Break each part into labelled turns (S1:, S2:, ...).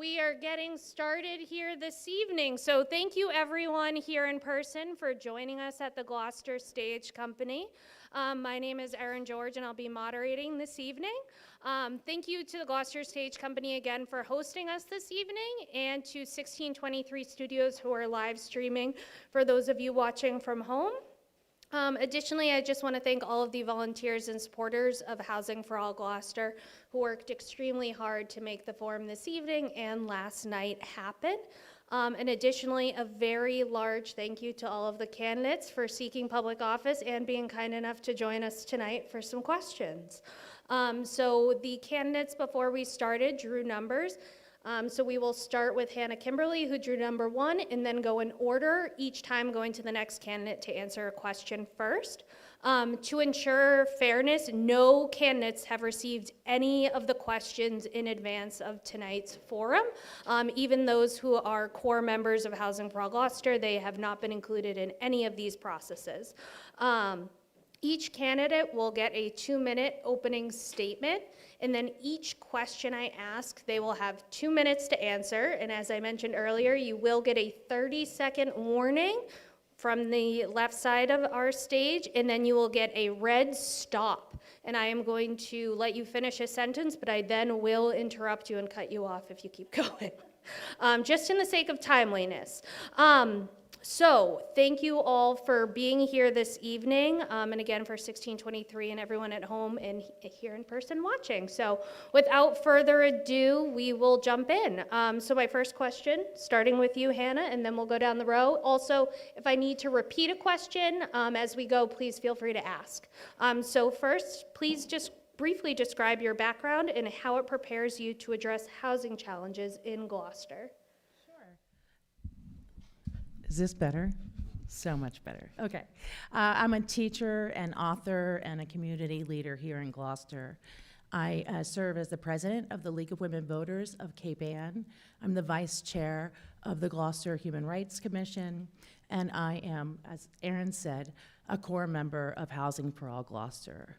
S1: We are getting started here this evening. So thank you everyone here in person for joining us at the Gloucester Stage Company. My name is Erin George and I'll be moderating this evening. Thank you to the Gloucester Stage Company again for hosting us this evening, and to 1623 Studios who are live streaming for those of you watching from home. Additionally, I just want to thank all of the volunteers and supporters of Housing for All Gloucester who worked extremely hard to make the forum this evening and last night happen. And additionally, a very large thank you to all of the candidates for seeking public office and being kind enough to join us tonight for some questions. So the candidates before we started drew numbers. So we will start with Hannah Kimberly, who drew number 1, and then go in order, each time going to the next candidate to answer a question first. To ensure fairness, no candidates have received any of the questions in advance of tonight's forum. Even those who are core members of Housing for All Gloucester, they have not been included in any of these processes. Each candidate will get a 2-minute opening statement, and then each question I ask, they will have 2 minutes to answer. And as I mentioned earlier, you will get a 30-second warning from the left side of our stage, and then you will get a red stop. And I am going to let you finish a sentence, but I then will interrupt you and cut you off if you keep going, just in the sake of timeliness. So thank you all for being here this evening, and again for 1623 and everyone at home and here in person watching. So without further ado, we will jump in. So my first question, starting with you, Hannah, and then we'll go down the row. Also, if I need to repeat a question as we go, please feel free to ask. So first, please just briefly describe your background and how it prepares you to address housing challenges in Gloucester.
S2: Is this better? So much better. Okay. I'm a teacher and author and a community leader here in Gloucester. I serve as the president of the League of Women Voters of Cape Ann. I'm the vice chair of the Gloucester Human Rights Commission, and I am, as Erin said, a core member of Housing for All Gloucester.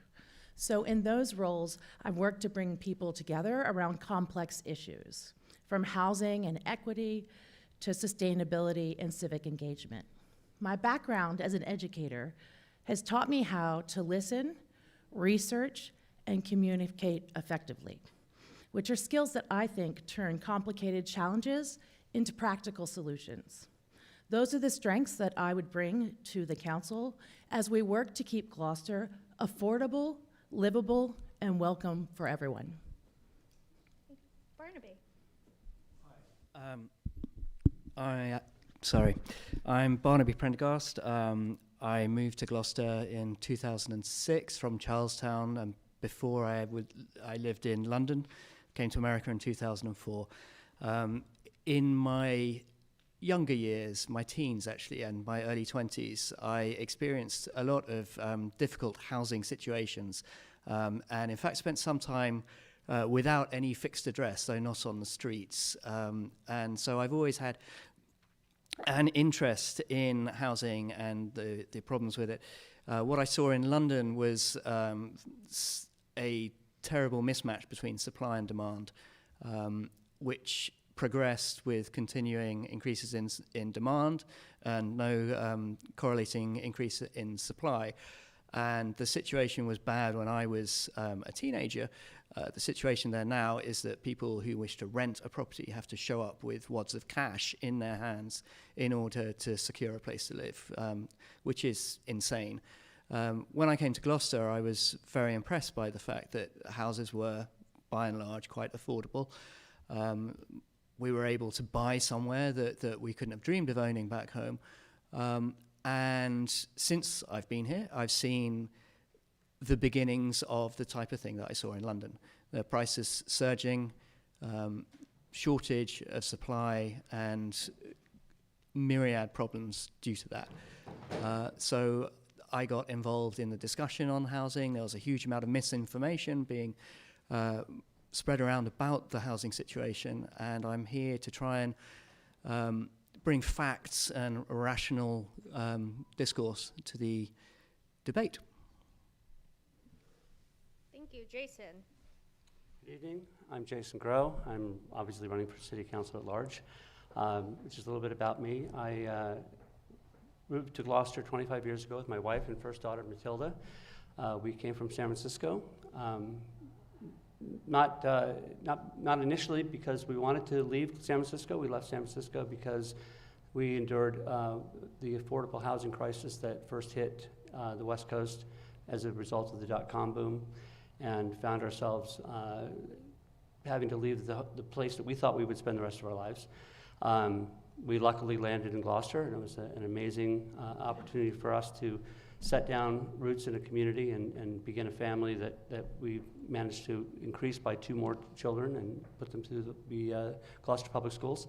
S2: So in those roles, I've worked to bring people together around complex issues, from housing and equity to sustainability and civic engagement. My background as an educator has taught me how to listen, research, and communicate effectively, which are skills that I think turn complicated challenges into practical solutions. Those are the strengths that I would bring to the council as we work to keep Gloucester affordable, livable, and welcome for everyone.
S1: Barnaby.
S3: I'm Barnaby Prendergast. I moved to Gloucester in 2006 from Charlestown, and before I lived in London, came to America in 2004. In my younger years, my teens actually, and my early 20s, I experienced a lot of difficult housing situations, and in fact spent some time without any fixed address, so not on the streets. And so I've always had an interest in housing and the problems with it. What I saw in London was a terrible mismatch between supply and demand, which progressed with continuing increases in demand and no correlating increase in supply. And the situation was bad when I was a teenager. The situation there now is that people who wish to rent a property have to show up with wads of cash in their hands in order to secure a place to live, which is insane. When I came to Gloucester, I was very impressed by the fact that houses were, by and large, quite affordable. We were able to buy somewhere that we couldn't have dreamed of owning back home. And since I've been here, I've seen the beginnings of the type of thing that I saw in London. The prices surging, shortage of supply, and myriad problems due to that. So I got involved in the discussion on housing. There was a huge amount of misinformation being spread around about the housing situation, and I'm here to try and bring facts and rational discourse to the debate.
S1: Thank you, Jason.
S4: Good evening. I'm Jason Grow. I'm obviously running for City Council at large. Just a little bit about me. I moved to Gloucester 25 years ago with my wife and first daughter, Matilda. We came from San Francisco. Not initially because we wanted to leave San Francisco. We left San Francisco because we endured the affordable housing crisis that first hit the West Coast as a result of the dot-com boom, and found ourselves having to leave the place that we thought we would spend the rest of our lives. We luckily landed in Gloucester, and it was an amazing opportunity for us to set down roots in a community and begin a family that we managed to increase by 2 more children and put them through the Gloucester Public Schools.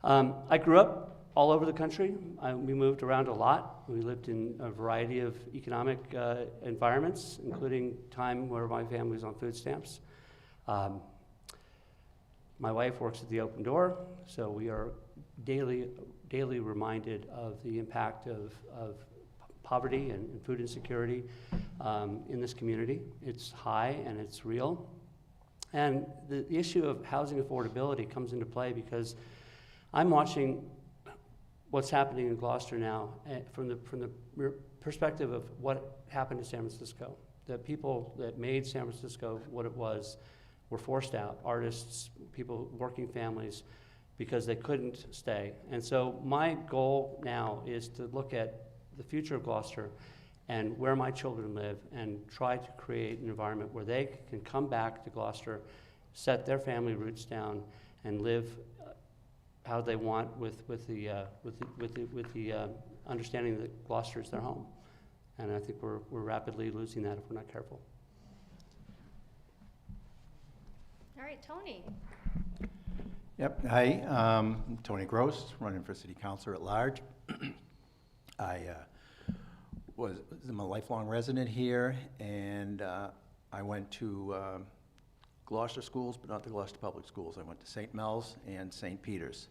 S4: I grew up all over the country. We moved around a lot. We lived in a variety of economic environments, including time where my family was on food stamps. My wife works at the Open Door, so we are daily reminded of the impact of poverty and food insecurity in this community. It's high and it's real. And the issue of housing affordability comes into play because I'm watching what's happening in Gloucester now from the perspective of what happened to San Francisco. The people that made San Francisco what it was were forced out, artists, people, working families, because they couldn't stay. And so my goal now is to look at the future of Gloucester and where my children live and try to create an environment where they can come back to Gloucester, set their family roots down, and live how they want with the understanding that Gloucester is their home. And I think we're rapidly losing that if we're not careful.
S1: All right, Tony.
S5: Yep. Hi, I'm Tony Gross, running for City Councilor at large. I'm a lifelong resident here, and I went to Gloucester schools, but not the Gloucester Public Schools. I went to St. Mel's and St. Peter's.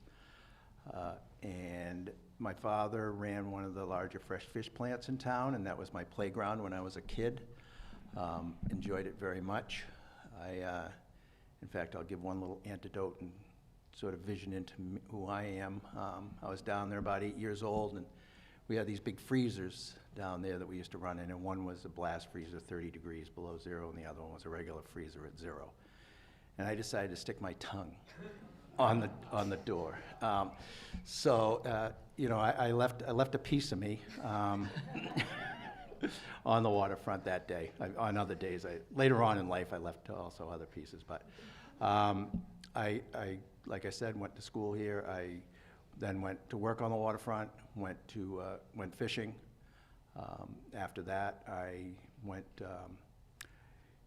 S5: And my father ran one of the larger fresh fish plants in town, and that was my playground when I was a kid. Enjoyed it very much. In fact, I'll give one little anecdote and sort of vision into who I am. I was down there about 8 years old, and we had these big freezers down there that we used to run in, and one was a blast freezer, 30 degrees below zero, and the other one was a regular freezer at 0. And I decided to stick my tongue on the door. You know, I left a piece of me on the waterfront that day. On other days, later on in life, I left also other pieces. But like I said, went to school here. I then went to work on the waterfront. Went fishing. After that, I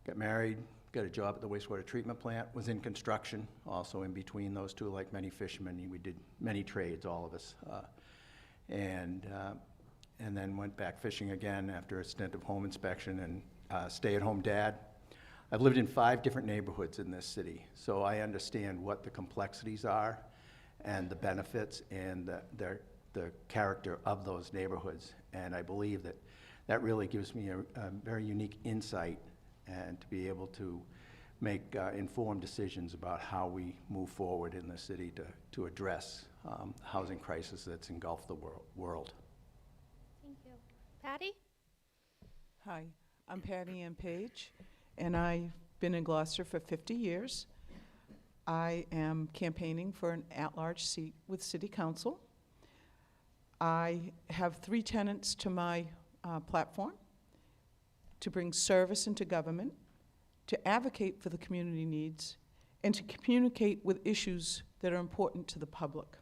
S5: got married. Got a job at the wastewater treatment plant. Was in construction. Also in between those two, like many fishermen, we did many trades, all of us. And then went back fishing again after a stint of home inspection and stay-at-home dad. I've lived in 5 different neighborhoods in this city, so I understand what the complexities are and the benefits and the character of those neighborhoods. And I believe that really gives me a very unique insight and to be able to make informed decisions about how we move forward in the city to address the housing crisis that's engulfed the world.
S1: Thank you. Patty?
S6: Hi, I'm Patty Ann Page, and I've been in Gloucester for 50 years. I am campaigning for an at-large seat with City Council. I have 3 tenets to my platform: to bring service into government, to advocate for the community needs, and to communicate with issues that are important to the public.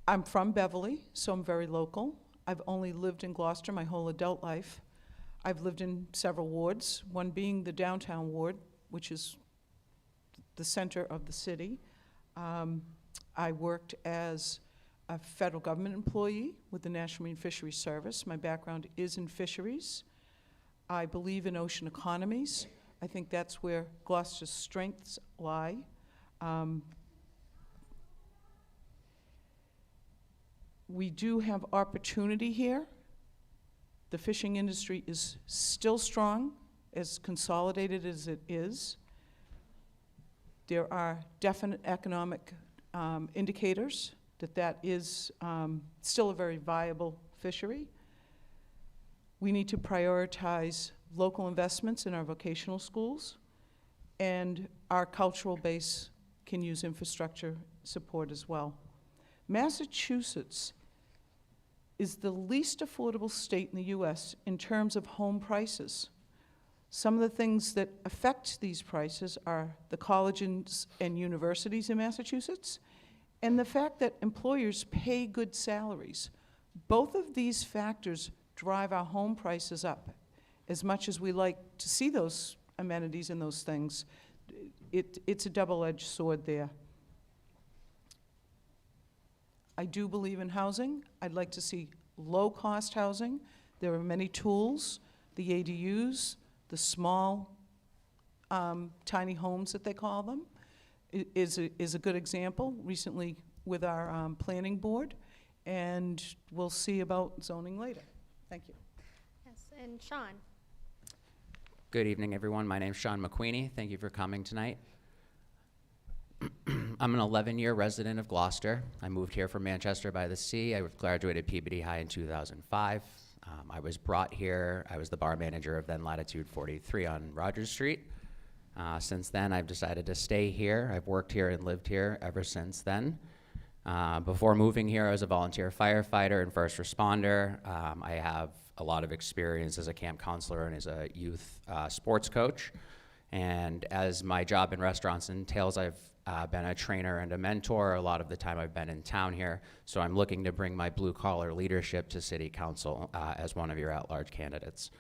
S6: I'm from Beverly, so I'm very local. I've only lived in Gloucester my whole adult life. I've lived in several wards, one being the downtown ward, which is the center of the city. I worked as a federal government employee with the National Marine Fisheries Service. My background is in fisheries. I believe in ocean economies. I think that's where Gloucester's strengths lie. We do have opportunity here. The fishing industry is still strong. as consolidated as it is, there are definite economic indicators that is still a very viable fishery. We need to prioritize local investments in our vocational schools, and our cultural base can use infrastructure support as well. Massachusetts is the least affordable state in the US in terms of home prices. Some of the things that affect these prices are the colleges and universities in Massachusetts, and the fact that employers pay good salaries. Both of these factors drive our home prices up. As much as we like to see those amenities and those things, it's a double-edged sword there. I do believe in housing. I'd like to see low-cost housing. There are many tools, the ADUs, the small, tiny homes that they call them, is a good example recently with our planning board, and we'll see about zoning later. Thank you.
S1: Yes, and Sean.
S7: Good evening, everyone. My name's Sean McQueenie. Thank you for coming tonight. I'm an 11-year resident of Gloucester. I moved here from Manchester by the Sea. I graduated Peabody High in 2005. I was brought here. I was the bar manager of then Latitude 43 on Rogers Street. Since then, I've decided to stay here. I've worked here and lived here ever since then. Before moving here, I was a volunteer firefighter and first responder. I have a lot of experience as a camp counselor and as a youth sports coach. And as my job in restaurants entails, I've been a trainer and a mentor a lot of the time I've been in town here. So I'm looking to bring my blue-collar leadership to City Council as one of your at-large candidates.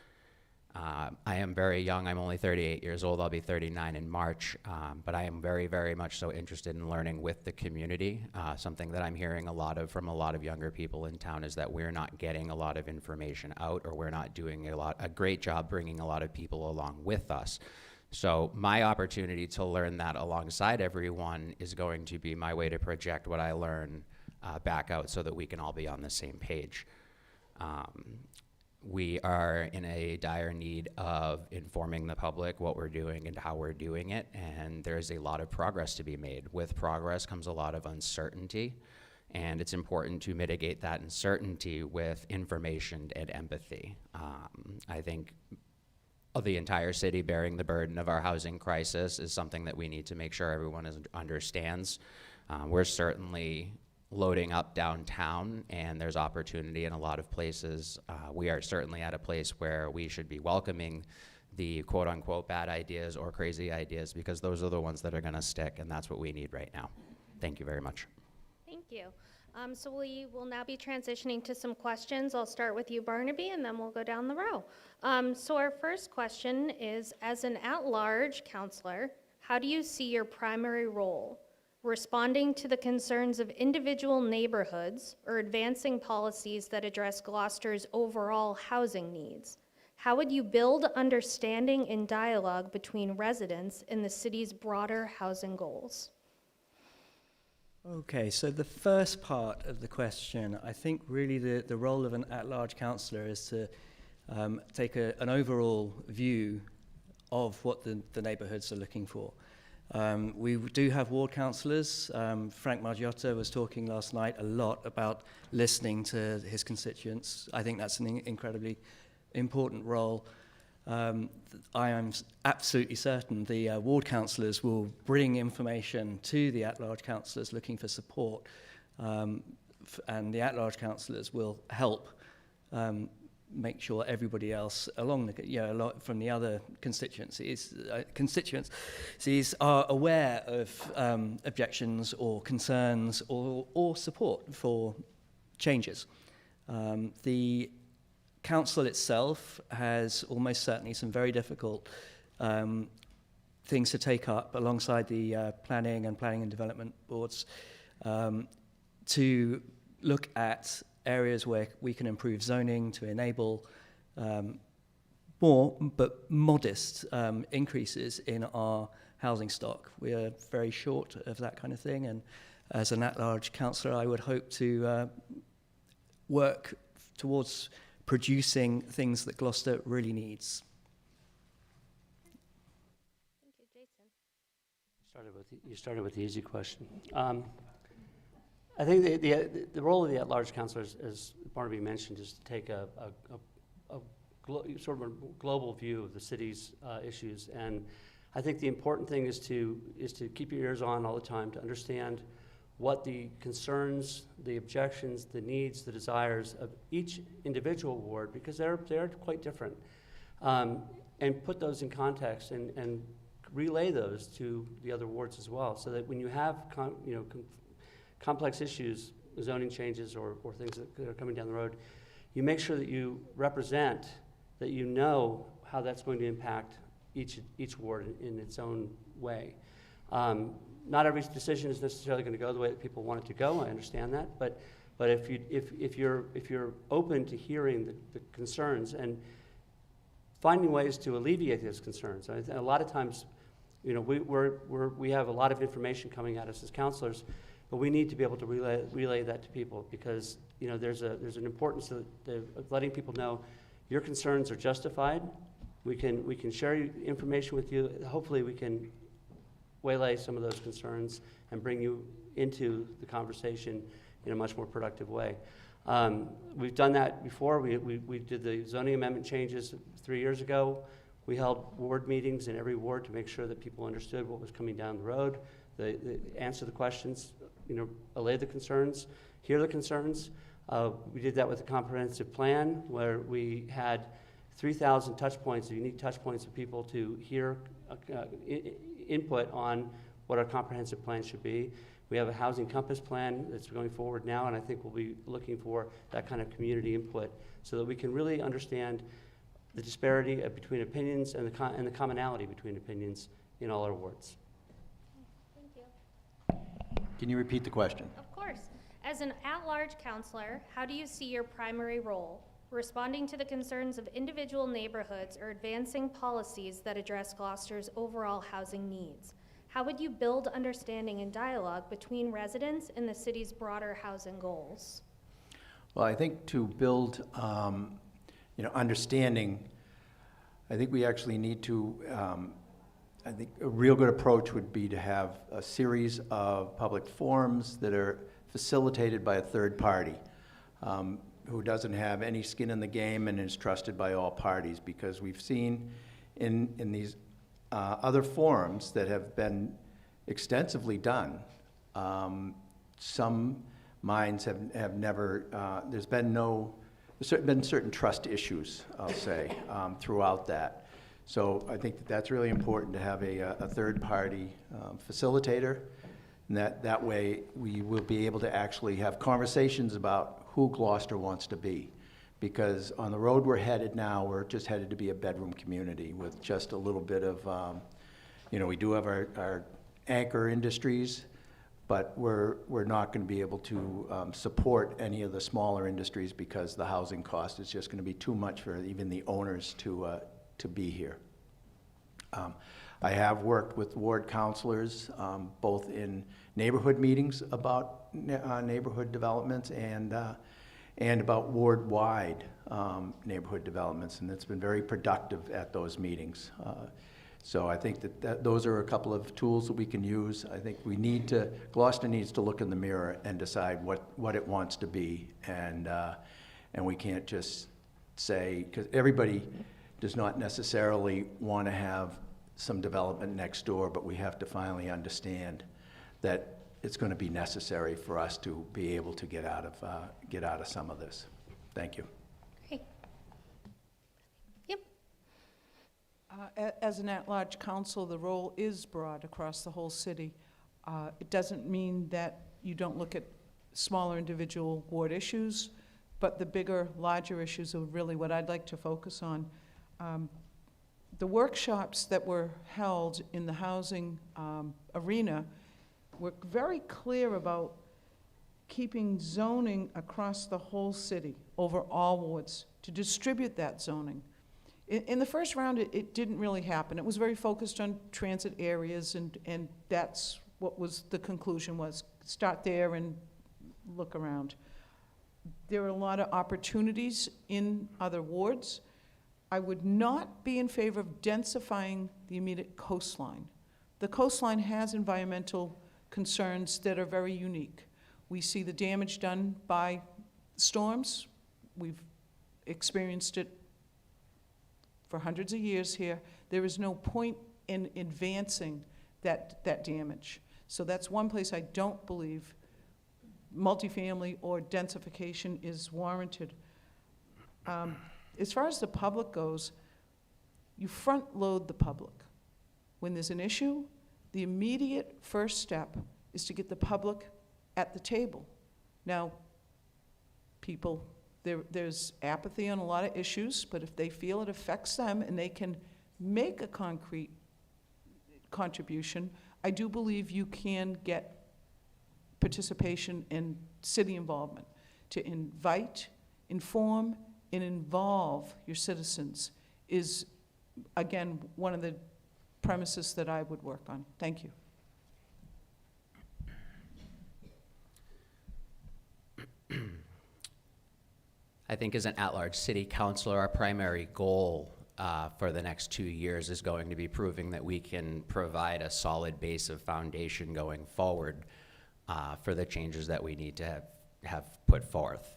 S7: I am very young. I'm only 38 years old. I'll be 39 in March. But I am very, very much so interested in learning with the community. Something that I'm hearing a lot of from a lot of younger people in town is that we're not getting a lot of information out, or we're not doing a great job bringing a lot of people along with us. So my opportunity to learn that alongside everyone is going to be my way to project what I learn back out so that we can all be on the same page. We are in a dire need of informing the public what we're doing and how we're doing it, and there's a lot of progress to be made. With progress comes a lot of uncertainty, and it's important to mitigate that uncertainty with information and empathy. I think the entire city bearing the burden of our housing crisis is something that we need to make sure everyone understands. We're certainly loading up downtown, and there's opportunity in a lot of places. We are certainly at a place where we should be welcoming the quote-unquote bad ideas or crazy ideas, because those are the ones that are going to stick, and that's what we need right now. Thank you very much.
S1: Thank you. So we will now be transitioning to some questions. I'll start with you, Barnaby, and then we'll go down the row. So our first question is, as an at-large counselor, how do you see your primary role? Responding to the concerns of individual neighborhoods or advancing policies that address Gloucester's overall housing needs? How would you build understanding and dialogue between residents in the city's broader housing goals?
S3: Okay, so the first part of the question, I think really the role of an at-large councillor is to take an overall view of what the neighbourhoods are looking for. We do have ward councillors. Frank Margiotta was talking last night a lot about listening to his constituents. I think that's an incredibly important role. I am absolutely certain the ward councillors will bring information to the at-large councillors looking for support, and the at-large councillors will help make sure everybody else along the, a lot from the other constituencies are aware of objections or concerns or support for changes. The council itself has almost certainly some very difficult things to take up alongside the planning and development boards to look at areas where we can improve zoning to enable more but modest increases in our housing stock. We are very short of that kind of thing, and as an at-large councillor I would hope to work towards producing things that Gloucester really needs.
S4: You started with the easy question. I think the role of the at-large councilors, as Barnaby mentioned, is to take a sort of a global view of the city's issues. And I think the important thing is to keep your ears on all the time to understand what the concerns, the objections, the needs, the desires of each individual ward, because they're quite different, and put those in context and relay those to the other wards as well, so that when you have complex issues, zoning changes or things that are coming down the road, you make sure that you represent, that you know how that's going to impact each ward in its own way. Not every decision is necessarily going to go the way that people want it to go. I understand that, but if you're open to hearing the concerns and finding ways to alleviate those concerns, a lot of times, we have a lot of information coming at us as counselors, but we need to be able to relay that to people, because there's an importance of letting people know your concerns are justified. We can share information with you. Hopefully we can waylay some of those concerns and bring you into the conversation in a much more productive way. We've done that before. We did the zoning amendment changes 3 years ago. We held ward meetings in every ward to make sure that people understood what was coming down the road, answer the questions, allay the concerns, hear the concerns. We did that with the comprehensive plan, where we had 3,000 touch points, unique touch points of people to hear input on what our comprehensive plan should be. We have a housing compass plan that's going forward now, and I think we'll be looking for that kind of community input so that we can really understand the disparity between opinions and the commonality between opinions in all our wards.
S1: Thank you.
S5: Can you repeat the question?
S1: Of course. As an at-large counselor, how do you see your primary role? Responding to the concerns of individual neighborhoods or advancing policies that address Gloucester's overall housing needs? How would you build understanding and dialogue between residents and the city's broader housing goals?
S5: Well, I think to build, understanding, I think we actually need to, I think a real good approach would be to have a series of public forums that are facilitated by a third party who doesn't have any skin in the game and is trusted by all parties, because we've seen in these other forums that have been extensively done, some minds have never, there's been certain trust issues, I'll say, throughout that. So I think that's really important to have a third-party facilitator, and that way we will be able to actually have conversations about who Gloucester wants to be. Because on the road we're headed now, we're just headed to be a bedroom community with just a little bit of, we do have our anchor industries, but we're not going to be able to support any of the smaller industries because the housing cost is just going to be too much for even the owners to be here. I have worked with ward counselors, both in neighborhood meetings about neighborhood developments and about ward-wide neighborhood developments, and it's been very productive at those meetings. So I think that those are a couple of tools that we can use. I think Gloucester needs to look in the mirror and decide what it wants to be, and we can't just say, because everybody does not necessarily want to have some development next door, but we have to finally understand that it's going to be necessary for us to be able to get out of some of this. Thank you.
S1: Great. Yep.
S6: As an at-large council, the role is broad across the whole city. It doesn't mean that you don't look at smaller individual ward issues, but the bigger, larger issues are really what I'd like to focus on. The workshops that were held in the housing arena were very clear about keeping zoning across the whole city over all wards, to distribute that zoning. In the first round, it didn't really happen. It was very focused on transit areas, and that's what was the conclusion was, start there and look around. There are a lot of opportunities in other wards. I would not be in favor of densifying the immediate coastline, The coastline has environmental concerns that are very unique. We see the damage done by storms. We've experienced it for hundreds of years here. There is no point in advancing that damage. So that's one place I don't believe multifamily or densification is warranted. As far as the public goes, you front load the public. When there's an issue, the immediate first step is to get the public at the table. Now, people, there's apathy on a lot of issues, but if they feel it affects them and they can make a concrete contribution, I do believe you can get participation and city involvement to invite, inform, and involve your citizens is, again, one of the premises that I would work on. Thank you.
S7: I think as an at-large city councilor, our primary goal for the next 2 years is going to be proving that we can provide a solid base of foundation going forward for the changes that we need to have put forth.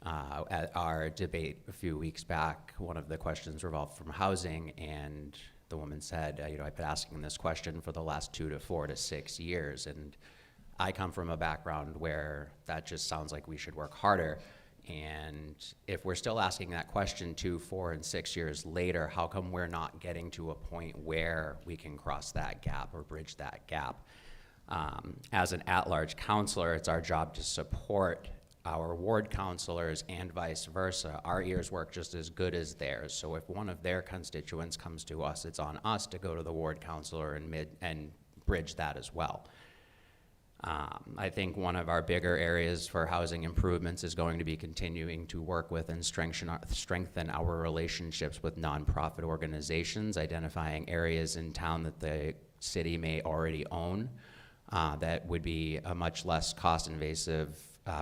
S7: At our debate a few weeks back, one of the questions revolved from housing, and the woman said, I've been asking this question for the last 2 to 4 to 6 years, and I come from a background where that just sounds like we should work harder. And if we're still asking that question 2, 4, and 6 years later, how come we're not getting to a point where we can cross that gap or bridge that gap? As an at-large counselor, it's our job to support our ward counselors and vice versa. Our ears work just as good as theirs. So if one of their constituents comes to us, it's on us to go to the ward counselor and bridge that as well. I think one of our bigger areas for housing improvements is going to be continuing to work with and strengthen our relationships with nonprofit organizations, identifying areas in town that the city may already own that would be a much less cost-invasive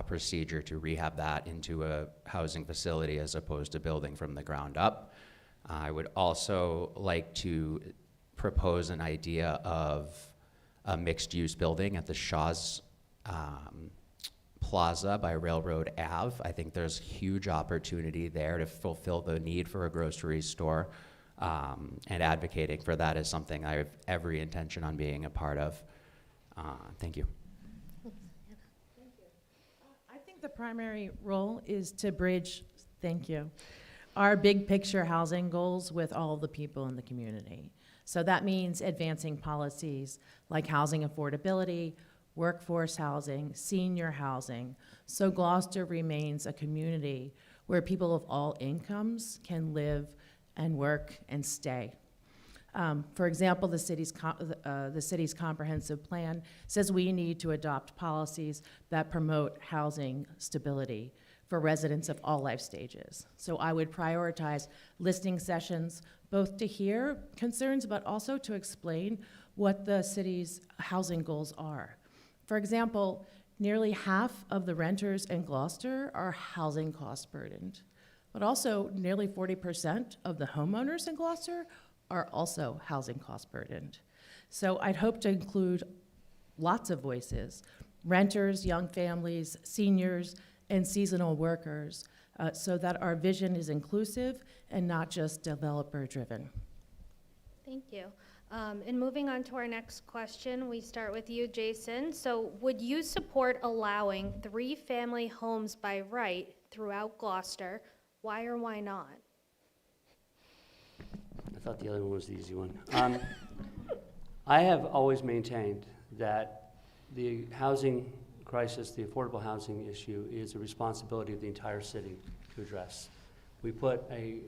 S7: procedure to rehab that into a housing facility as opposed to building from the ground up. I would also like to propose an idea of a mixed-use building at the Shaw's Plaza by Railroad Ave. I think there's huge opportunity there to fulfill the need for a grocery store, and advocating for that is something I have every intention on being a part of. Thank you.
S2: I think the primary role is to bridge, thank you, our big picture housing goals with all the people in the community. So that means advancing policies like housing affordability, workforce housing, senior housing, so Gloucester remains a community where people of all incomes can live and work and stay. For example, the city's comprehensive plan says we need to adopt policies that promote housing stability for residents of all life stages. So I would prioritize listening sessions, both to hear concerns, but also to explain what the city's housing goals are. For example, nearly half of the renters in Gloucester are housing cost burdened, but also nearly 40% of the homeowners in Gloucester are also housing cost burdened. So I'd hope to include lots of voices, renters, young families, seniors, and seasonal workers, so that our vision is inclusive and not just developer-driven.
S1: Thank you. And moving on to our next question, we start with you, Jason. So would you support allowing 3-family homes by right throughout Gloucester? Why or why not?
S4: I thought the other one was the easy one. I have always maintained that the housing crisis, the affordable housing issue, is a responsibility of the entire city to address. We put a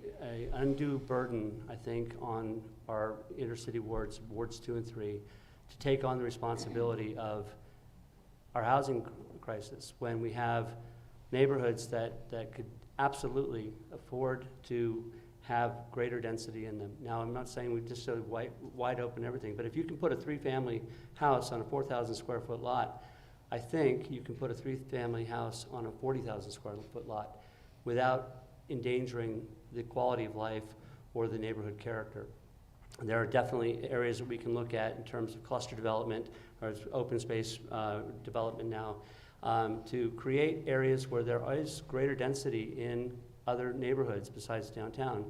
S4: undue burden, I think, on our intercity wards, wards 2 and 3, to take on the responsibility of our housing crisis when we have neighborhoods that could absolutely afford to have greater density in them. Now, I'm not saying we just so wide open everything, but if you can put a 3-family house on a 4,000 square foot lot, I think you can put a 3-family house on a 40,000 square foot lot without endangering the quality of life or the neighborhood character. There are definitely areas that we can look at in terms of cluster development or open space development now to create areas where there is greater density in other neighborhoods besides downtown.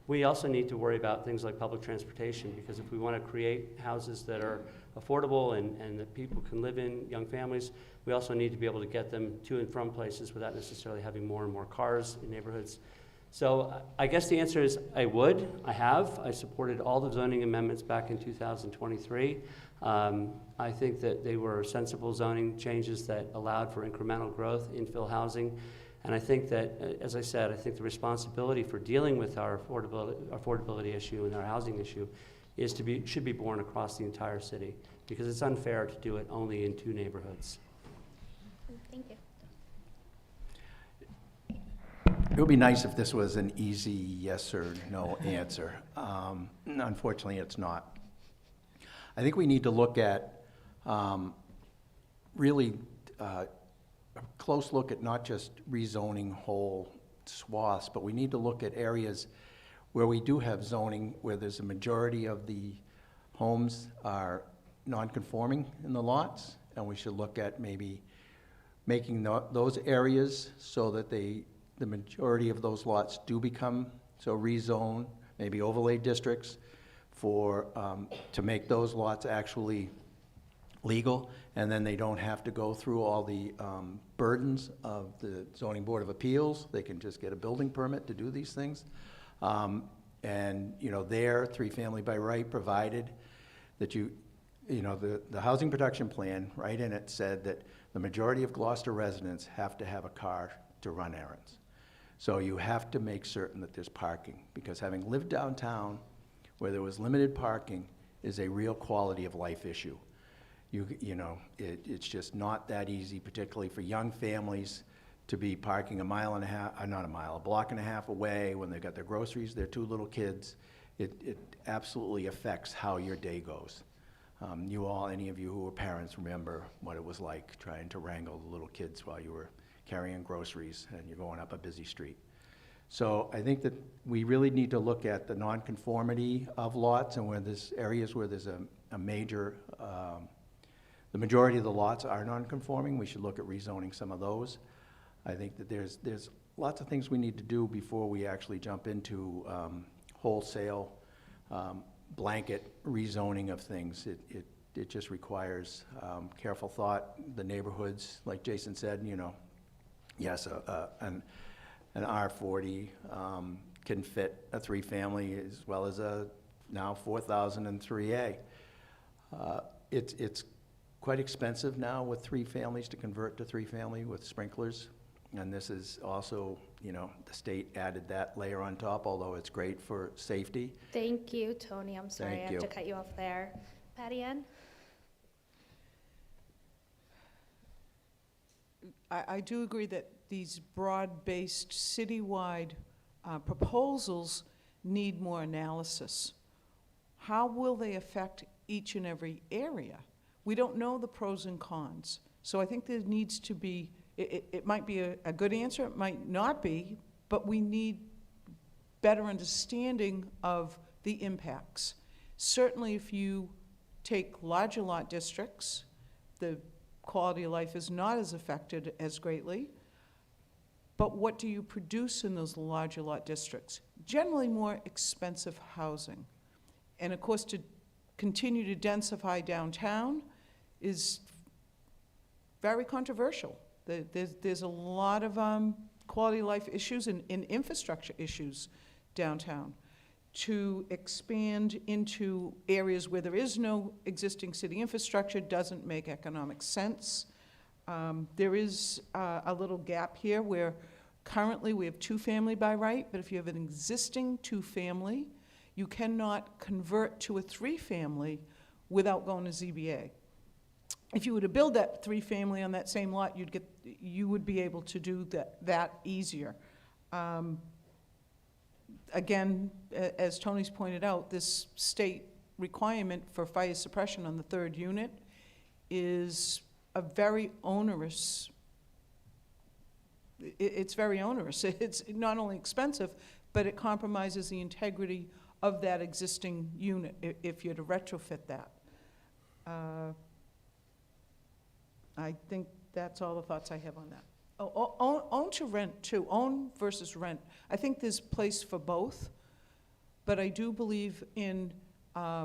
S4: We also need to worry about things like public transportation, because if we want to create houses that are affordable and that people can live in, young families, we also need to be able to get them to and from places without necessarily having more and more cars in neighborhoods. So I guess the answer is I have. I supported all the zoning amendments back in 2023. I think that they were sensible zoning changes that allowed for incremental growth, infill housing. And I think that, as I said, I think the responsibility for dealing with our affordability issue and our housing issue should be borne across the entire city, because it's unfair to do it only in 2 neighborhoods.
S1: Thank you.
S5: It would be nice if this was an easy yes or no answer. Unfortunately, it's not. I think we need to look at really a close look at not just rezoning whole swaths, but we need to look at areas where we do have zoning, where there's a majority of the homes are non-conforming in the lots, and we should look at maybe making those areas so that the majority of those lots do become, so rezone, maybe overlay districts for, to make those lots actually legal, and then they don't have to go through all the burdens of the Zoning Board of Appeals. They can just get a building permit to do these things. And, you know, there, 3-family by right, provided that you know, the housing production plan, right in it said that the majority of Gloucester residents have to have a car to run errands. So you have to make certain that there's parking, because having lived downtown where there was limited parking is a real quality of life issue. You know, it's just not that easy, particularly for young families, to be parking a block and a half away when they've got their groceries, their 2 little kids. It absolutely affects how your day goes. Any of you who were parents remember what it was like trying to wrangle the little kids while you were carrying groceries and you're going up a busy street. So I think that we really need to look at the nonconformity of lots, and where there's areas where there's a major, the majority of the lots are nonconforming, we should look at rezoning some of those. I think that there's lots of things we need to do before we actually jump into wholesale blanket rezoning of things. It just requires careful thought. The neighborhoods, like Jason said, you know, yes, an R40 can fit a 3-family as well as a now 4,000 and 3A. It's quite expensive now with 3 families to convert to 3-family with sprinklers. And this is also, you know, the state added that layer on top, although it's great for safety.
S1: Thank you, Tony. I'm sorry
S5: Thank
S1: I
S5: you.
S1: have to cut you off there. Patty Ann?
S6: I do agree that these broad-based citywide proposals need more analysis. How will they affect each and every area? We don't know the pros and cons. So I think there needs to be, it might be a good answer, it might not be, but we need better understanding of the impacts. Certainly if you take larger lot districts, the quality of life is not as affected as greatly. But what do you produce in those larger lot districts? Generally more expensive housing. And of course, to continue to densify downtown is very controversial. There's a lot of quality of life issues and infrastructure issues downtown. To expand into areas where there is no existing city infrastructure doesn't make economic sense. There is a little gap here where currently we have 2-family by right, but if you have an existing 2-family, you cannot convert to a 3-family without going to ZBA. If you were to build that 3-family on that same lot, you would be able to do that easier. Again, as Tony's pointed out, this state requirement for fire suppression on the 3rd unit is a very onerous, it's very onerous. It's not only expensive, but it compromises the integrity of that existing unit, if you're to retrofit that. I think that's all the thoughts I have on that. Oh, own to rent too, own versus rent. I think there's place for both, but I do believe in, I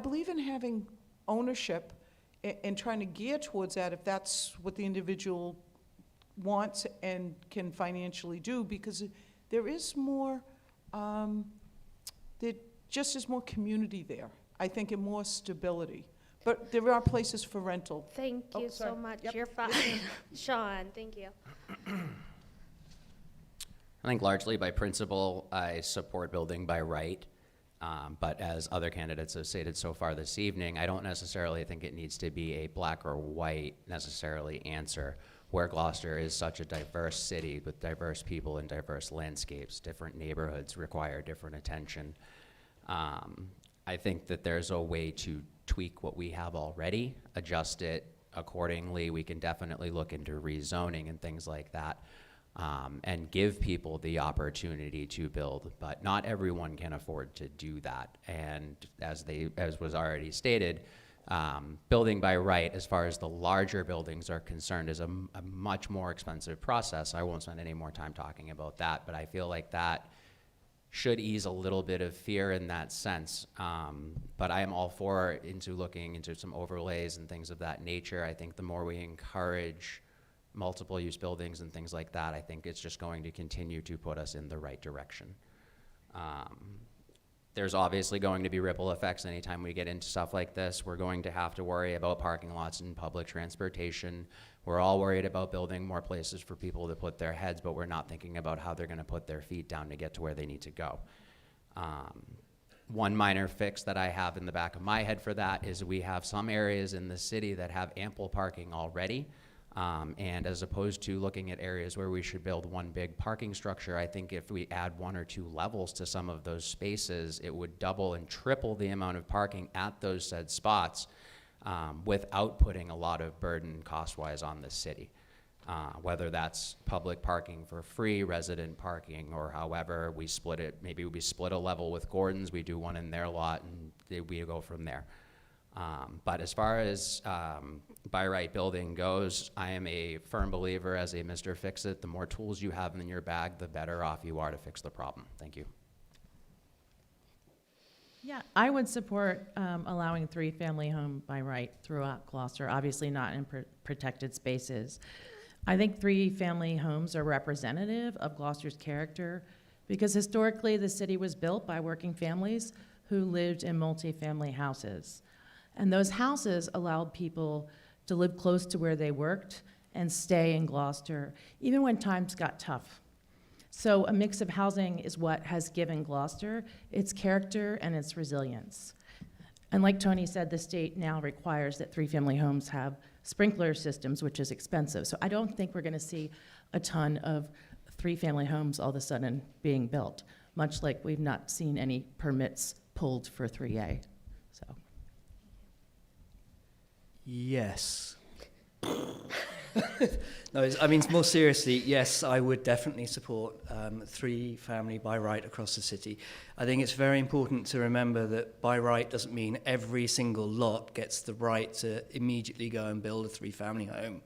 S6: believe in having ownership and trying to gear towards that if that's what the individual wants and can financially do, because there is more, there just is more community there, I think, and more stability. But there are places for rental.
S1: Thank
S6: Oh,
S1: you so
S6: sorry.
S1: much.
S6: Yep.
S1: You're fine. Sean, thank you.
S7: I think largely by principle, I support building by right. But as other candidates have stated so far this evening, I don't necessarily think it needs to be a black or white necessarily answer, where Gloucester is such a diverse city with diverse people and diverse landscapes. Different neighborhoods require different attention. I think that there's a way to tweak what we have already, adjust it accordingly. We can definitely look into rezoning and things like that, and give people the opportunity to build, but not everyone can afford to do that. And as was already stated, building by right, as far as the larger buildings are concerned, is a much more expensive process. I won't spend any more time talking about that, but I feel like that should ease a little bit of fear in that sense. But I am all for looking into some overlays and things of that nature. I think the more we encourage multiple use buildings and things like that, I think it's just going to continue to put us in the right direction. There's obviously going to be ripple effects anytime we get into stuff like this. We're going to have to worry about parking lots and public transportation. We're all worried about building more places for people to put their heads, but we're not thinking about how they're gonna put their feet down to get to where they need to go. One minor fix that I have in the back of my head for that is we have some areas in the city that have ample parking already. And as opposed to looking at areas where we should build one big parking structure, I think if we add 1 or 2 levels to some of those spaces, it would double and triple the amount of parking at those said spots, without putting a lot of burden cost-wise on the city. Whether that's public parking for free, resident parking, or however we split it. Maybe we split a level with Gordon's, we do one in their lot, and we go from there. But as far as by right building goes, I am a firm believer as a Mr. Fix-It. The more tools you have in your bag, the better off you are to fix the problem. Thank you.
S2: Yeah, I would support allowing 3-family home by right throughout Gloucester, obviously not in protected spaces. I think 3-family homes are representative of Gloucester's character because historically the city was built by working families who lived in multifamily houses. And those houses allowed people to live close to where they worked and stay in Gloucester, even when times got tough. So a mix of housing is what has given Gloucester its character and its resilience. And like Tony said, the state now requires that 3-family homes have sprinkler systems, which is expensive. So I don't think we're gonna see a ton of 3-family homes all of a sudden being built, much like we've not seen any permits pulled for 3A, so.
S3: Yes. No, I mean, more seriously, yes, I would definitely support 3-family by right across the city. I think it's very important to remember that by right doesn't mean every single lot gets the right to immediately go and build a 3-family home.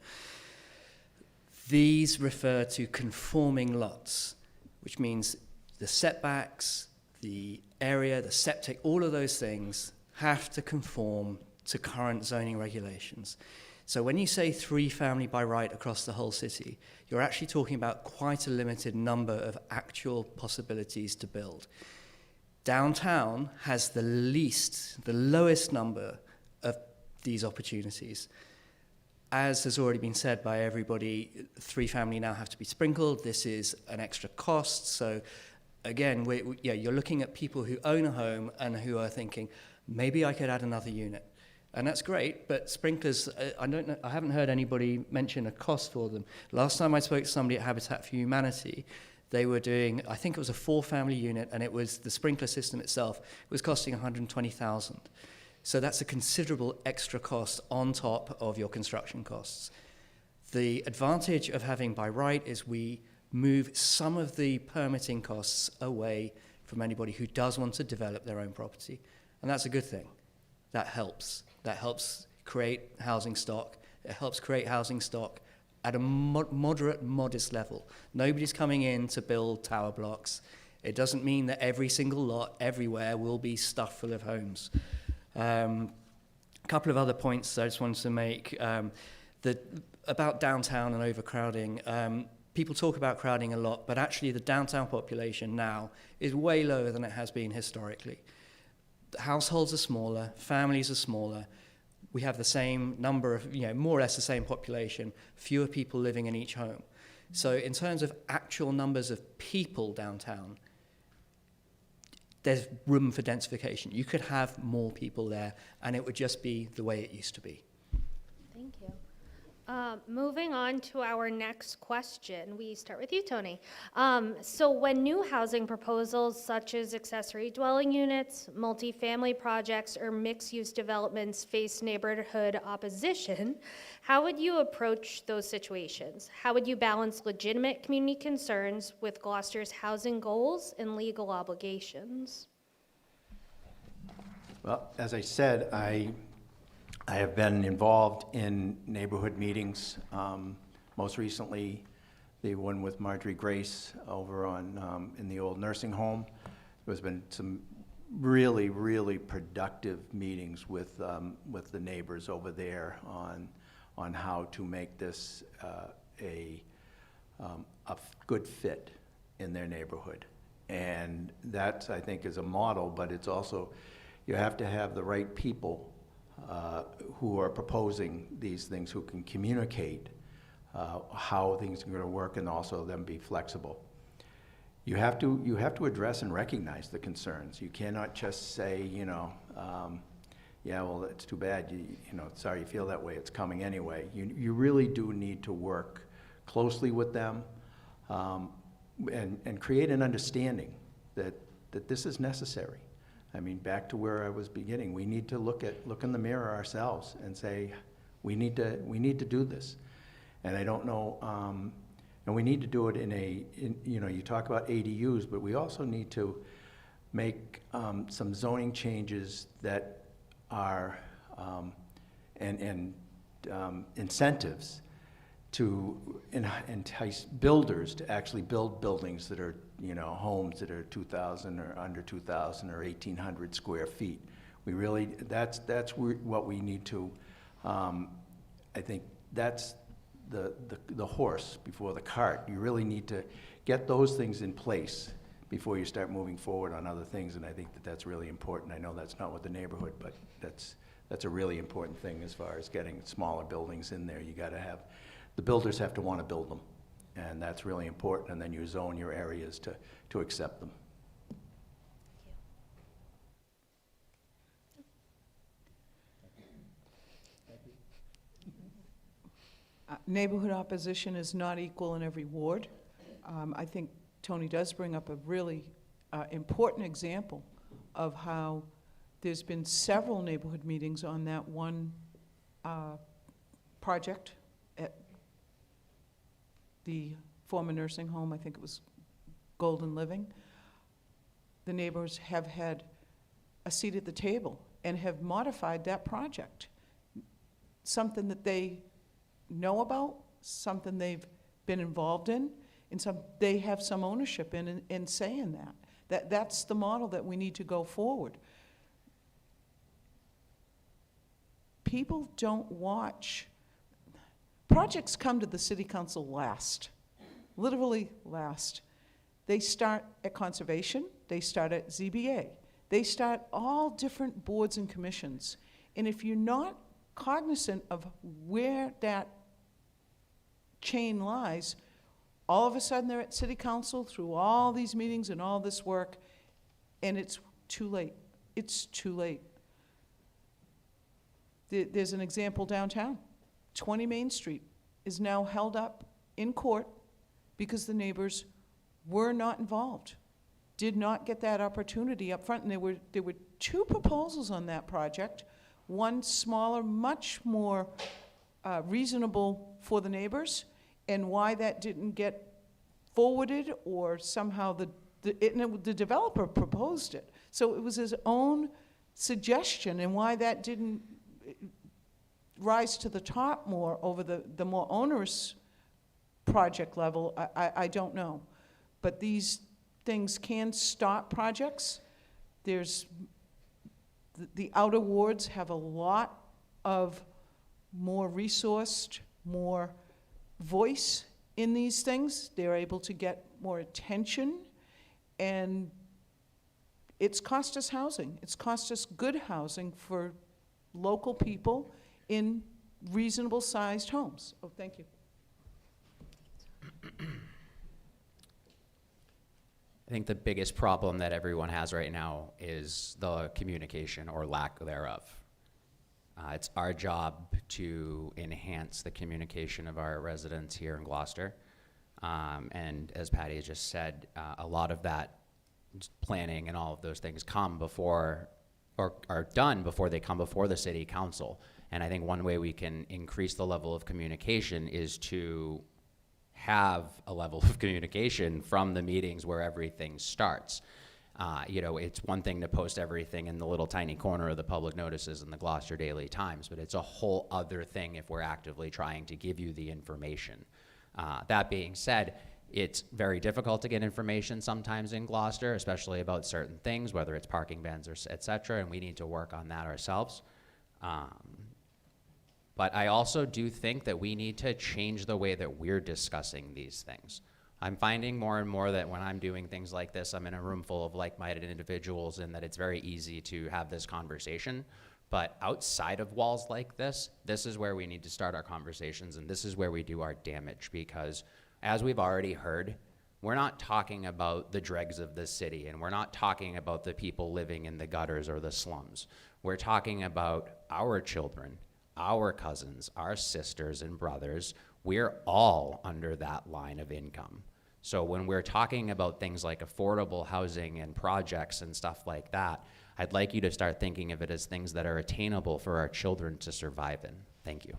S3: These refer to conforming lots, which means the setbacks, the area, the septic, all of those things have to conform to current zoning regulations. So when you say 3-family by right across the whole city, you're actually talking about quite a limited number of actual possibilities to build. Downtown has the lowest number of these opportunities. As has already been said by everybody, 3-family now have to be sprinkled. This is an extra cost. So again, you're looking at people who own a home and who are thinking, maybe I could add another unit. And that's great, but sprinklers, I haven't heard anybody mention a cost for them. Last time I spoke to somebody at Habitat for Humanity, they were doing, I think it was a 4-family unit, and it was the sprinkler system itself was costing $120,000. So that's a considerable extra cost on top of your construction costs. The advantage of having by right is we move some of the permitting costs away from anybody who does want to develop their own property. And that's a good thing. That helps. That helps create housing stock. It helps create housing stock at a moderate, modest level. Nobody's coming in to build tower blocks. It doesn't mean that every single lot everywhere will be stuffed full of homes. A couple of other points I just wanted to make. About downtown and overcrowding. People talk about crowding a lot, but actually the downtown population now is way lower than it has been historically. Households are smaller, families are smaller. We have the same number of, more or less the same population, fewer people living in each home. So in terms of actual numbers of people downtown, there's room for densification. You could have more people there, and it would just be the way it used to be.
S1: Thank you. Moving on to our next question, we start with you, Tony. So when new housing proposals such as accessory dwelling units, multifamily projects, or mixed-use developments face neighborhood opposition, how would you approach those situations? How would you balance legitimate community concerns with Gloucester's housing goals and legal obligations?
S5: Well, as I said, I have been involved in neighborhood meetings, most recently the one with Marjorie Grace over on in the old nursing home. There's been some really, really productive meetings with the neighbors over there on how to make this a good fit in their neighborhood. And that, I think, is a model, but it's also, you have to have the right people who are proposing these things, who can communicate how things are going to work, and also them be flexible. You have to address and recognize the concerns. You cannot just say, yeah, well, it's too bad. Sorry you feel that way. It's coming anyway. You really do need to work closely with them and create an understanding that this is necessary. I mean, back to where I was beginning, we need to look in the mirror ourselves and say, we need to do this. And I don't know, and we need to do it you talk about ADUs, but we also need to make some zoning changes that are, and incentives to entice builders to actually build buildings that are, homes that are 2,000 or under 2,000 or 1,800 square feet. We really, that's what we need to, I think that's the horse before the cart. You really need to get those things in place before you start moving forward on other things, and I think that's really important. I know that's not with the neighborhood, but that's a really important thing as far as getting smaller buildings in there. You got to have, the builders have to want to build them, and that's really important, and then you zone your areas to accept them.
S6: Neighborhood opposition is not equal in every ward. I think Tony does bring up a really important example of how there's been several neighborhood meetings on that one project at the former nursing home. I think it was Golden Living. The neighbors have had a seat at the table and have modified that project. Something that they know about, something they've been involved in, and they have some ownership in saying that. That's the model that we need to go forward. People don't watch. Projects come to the city council last, literally last. They start at conservation, they start at ZBA, they start all different boards and commissions. And if you're not cognizant of where that chain lies, all of a sudden they're at city council through all these meetings and all this work, and it's too late. It's too late. There's an example downtown. 20 Main Street is now held up in court because the neighbors were not involved, did not get that opportunity up front. And there were two proposals on that project, one smaller, much more reasonable for the neighbors, and why that didn't get forwarded, or somehow the developer proposed it. So it was his own suggestion, and why that didn't rise to the top more over the more onerous project level, I don't know. But these things can stop projects. There's, the outer wards have a lot of more resourced, more voice in these things. They're able to get more attention, and it's cost us housing. It's cost us good housing for local people in reasonable sized homes. Oh, thank you.
S7: I think the biggest problem that everyone has right now is the communication or lack thereof. It's our job to enhance the communication of our residents here in Gloucester. And as Patty just said, a lot of that planning and all of those things come before, or are done before they come before the city council. And I think one way we can increase the level of communication is to have a level of communication from the meetings where everything starts. You know, it's one thing to post everything in the little tiny corner of the public notices in the Gloucester Daily Times, but it's a whole other thing if we're actively trying to give you the information. That being said, it's very difficult to get information sometimes in Gloucester, especially about certain things, whether it's parking bans or et cetera, and we need to work on that ourselves. But I also do think that we need to change the way that we're discussing these things. I'm finding more and more that when I'm doing things like this, I'm in a room full of like-minded individuals, and that it's very easy to have this conversation. But outside of walls like this is where we need to start our conversations, and this is where we do our damage, because as we've already heard, we're not talking about the dregs of the city, and we're not talking about the people living in the gutters or the slums. We're talking about our children, our cousins, our sisters and brothers. We're all under that line of income. So when we're talking about things like affordable housing and projects and stuff like that, I'd like you to start thinking of it as things that are attainable for our children to survive in. Thank you.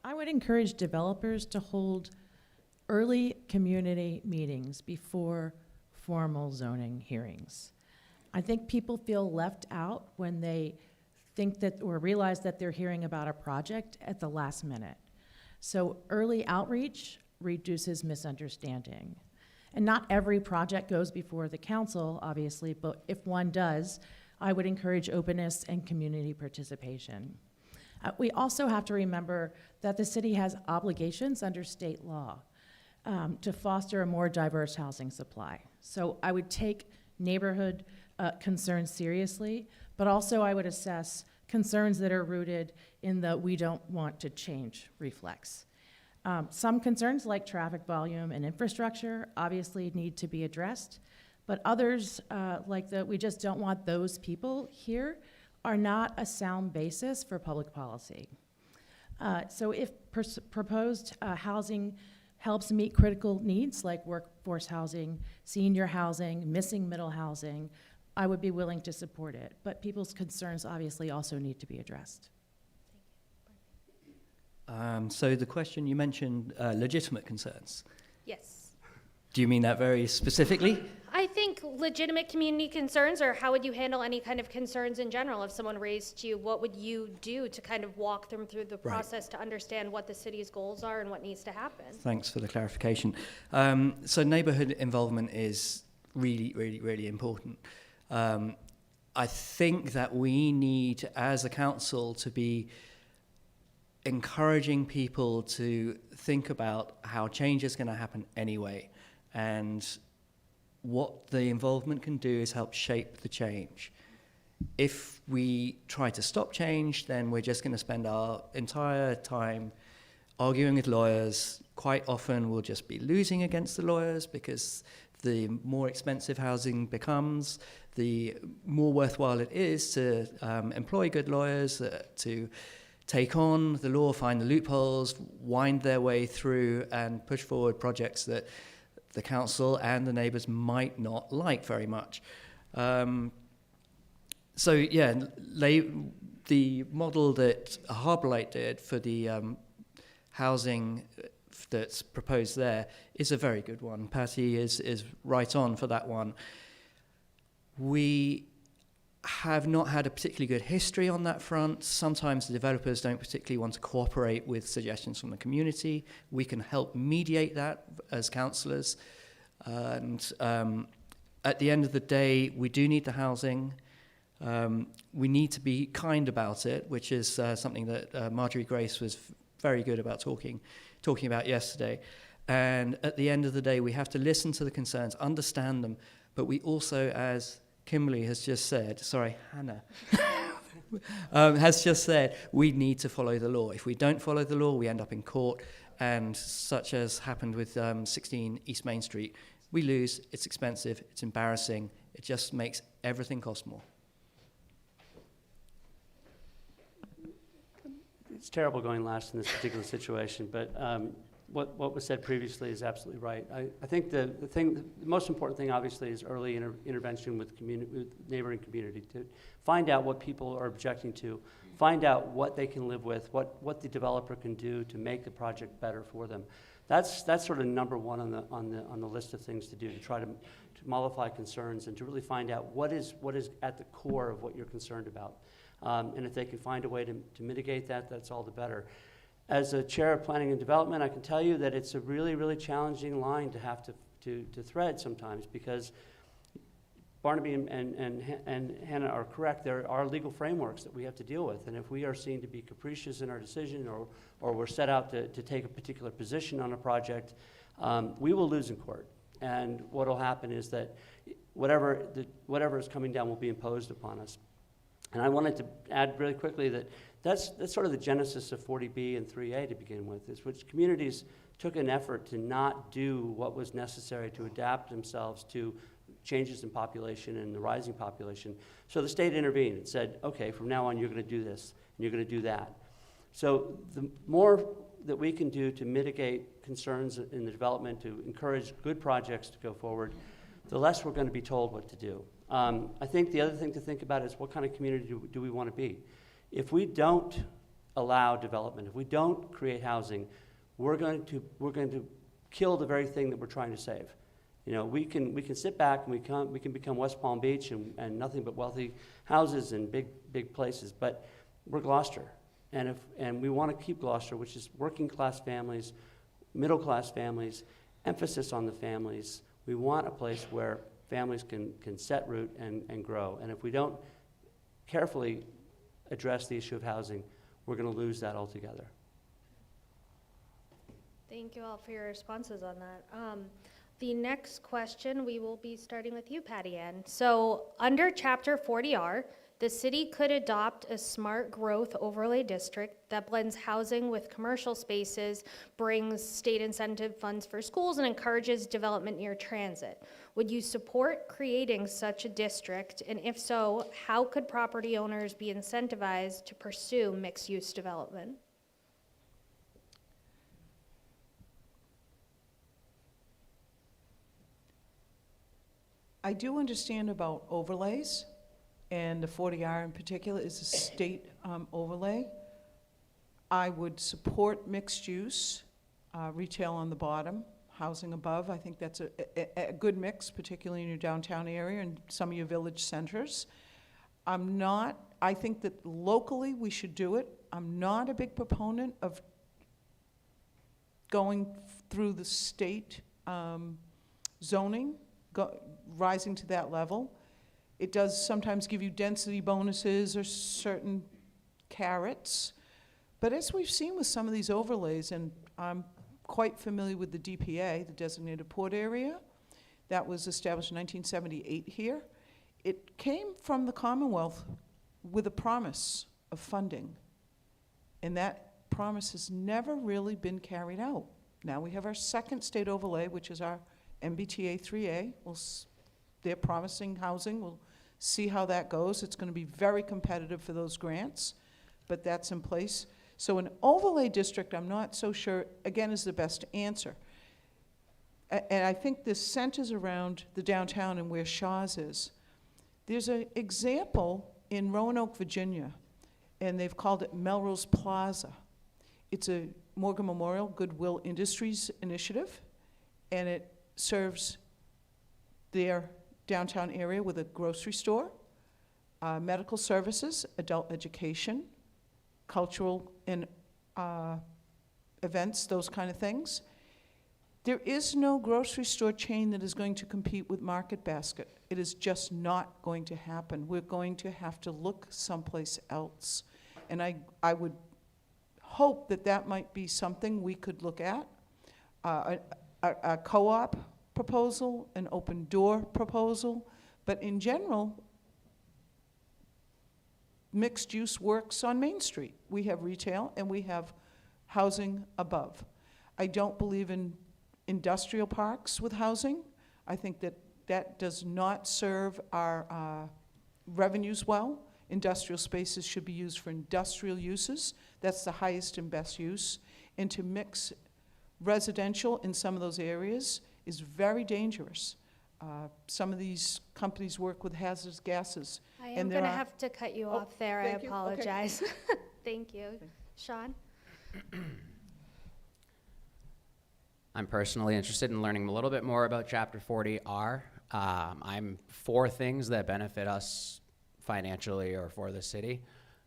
S2: I would encourage developers to hold early community meetings before formal zoning hearings. I think people feel left out when they think that, or realize that they're hearing about a project at the last minute. So early outreach reduces misunderstanding. And not every project goes before the council, obviously, but if one does, I would encourage openness and community participation. We also have to remember that the city has obligations under state law to foster a more diverse housing supply. So I would take neighborhood concerns seriously, but also I would assess concerns that are rooted in the we don't want to change reflex. Some concerns like traffic volume and infrastructure obviously need to be addressed, but others like the we just don't want those people here are not a sound basis for public policy. So if proposed housing helps meet critical needs like workforce housing, senior housing, missing middle housing, I would be willing to support it. But people's concerns obviously also need to be addressed.
S3: So the question you mentioned, legitimate concerns.
S1: Yes.
S3: Do you mean that very specifically?
S1: I think legitimate community concerns, or how would you handle any kind of concerns in general? If someone raised you, what would you do to kind of walk them through the process to understand what the city's goals are and what needs to happen?
S3: Thanks for the clarification. So neighbourhood involvement is really, really, really important. I think that we need, as a council, to be encouraging people to think about how change is going to happen anyway, and what the involvement can do is help shape the change. If we try to stop change, then we're just going to spend our entire time arguing with lawyers. Quite often we'll just be losing against the lawyers, because the more expensive housing becomes, the more worthwhile it is to employ good lawyers, to take on the law, find the loopholes, wind their way through and push forward projects that the council and the neighbours might not like very much. So yeah, the model that Harbour Light did for the housing that's proposed there is a very good one. Patty is right on for that one. We have not had a particularly good history on that front. Sometimes the developers don't particularly want to cooperate with suggestions from the community. We can help mediate that as councillors. And at the end of the day, we do need the housing. We need to be kind about it, which is something that Marjorie Grace was very good about talking about yesterday. And at the end of the day, we have to listen to the concerns, understand them, but we also, as Kimberly has just said, Hannah, has just said, we need to follow the law. If we don't follow the law, we end up in court, and such as happened with 16 East Main Street, we lose, it's expensive, it's embarrassing, it just makes everything cost more.
S4: It's terrible going last in this particular situation, but what was said previously is absolutely right. I think the most important thing, obviously, is early intervention with neighboring community to find out what people are objecting to, find out what they can live with, what the developer can do to make the project better for them. That's sort of number one on the list of things to do, to try to mollify concerns and to really find out what is at the core of what you're concerned about. And if they can find a way to mitigate that, that's all the better. As a chair of planning and development, I can tell you that it's a really, really challenging line to have to thread sometimes, because Barnaby and Hannah are correct. There are legal frameworks that we have to deal with, and if we are seen to be capricious in our decision, or we're set out to take a particular position on a project, we will lose in court. And what will happen is that whatever is coming down will be imposed upon us. And I wanted to add really quickly that that's sort of the genesis of 40B and 3A to begin with, is which communities took an effort to not do what was necessary to adapt themselves to changes in population and the rising population. So the state intervened and said, okay, from now on you're going to do this and you're going to do that. So the more that we can do to mitigate concerns in the development, to encourage good projects to go forward, the less we're going to be told what to do. I think the other thing to think about is what kind of community do we want to be? If we don't allow development, if we don't create housing, we're going to kill the very thing that we're trying to save. You know, we can sit back and we can become West Palm Beach and nothing but wealthy houses and big places, but we're Gloucester, and we want to keep Gloucester, which is working class families, middle class families, emphasis on the families. We want a place where families can set root and grow, and if we don't carefully address the issue of housing, we're going to lose that altogether.
S1: Thank you all for your responses on that. The next question, we will be starting with you, Patty Ann. So under Chapter 40R, the city could adopt a smart growth overlay district that blends housing with commercial spaces, brings state incentive funds for schools, and encourages development near transit. Would you support creating such a district? And if so, how could property owners be incentivized to pursue mixed-use development?
S6: I do understand about overlays, and the 40R in particular is a state overlay. I would support mixed use, retail on the bottom, housing above. I think that's a good mix, particularly in your downtown area and some of your village centers. I think that locally we should do it. I'm not a big proponent of going through the state zoning, rising to that level. It does sometimes give you density bonuses or certain carrots. But as we've seen with some of these overlays, and I'm quite familiar with the DPA, the Designated Port Area, that was established in 1978 here. It came from the Commonwealth with a promise of funding. And that promise has never really been carried out. Now we have our second state overlay, which is our MBTA 3A. They're promising housing. We'll see how that goes. It's going to be very competitive for those grants, but that's in place. So an overlay district, I'm not so sure, again, is the best answer. And I think this centers around the downtown and where Shaw's is. There's an example in Roanoke, Virginia, and they've called it Melrose Plaza. It's a Morgan Memorial Goodwill Industries initiative, and it serves their downtown area with a grocery store, medical services, adult education, cultural and events, those kind of things. There is no grocery store chain that is going to compete with Market Basket. It is just not going to happen. We're going to have to look someplace else. And I would hope that that might be something we could look at. A co-op proposal, an open door proposal, but in general, mixed use works on Main Street. We have retail and we have housing above. I don't believe in industrial parks with housing. I think that that does not serve our revenues well. Industrial spaces should be used for industrial uses. That's the highest and best use. And to mix residential in some of those areas is very dangerous. Some of these companies work with hazardous gases.
S1: I
S6: And
S1: am
S6: there
S1: going to
S6: are-
S1: have to cut you
S6: Oh,
S1: off there. I
S6: thank you. Okay.
S1: apologize. Thank you. Sean?
S7: I'm personally interested in learning a little bit more about Chapter 40R. I'm for things that benefit us financially or for the city.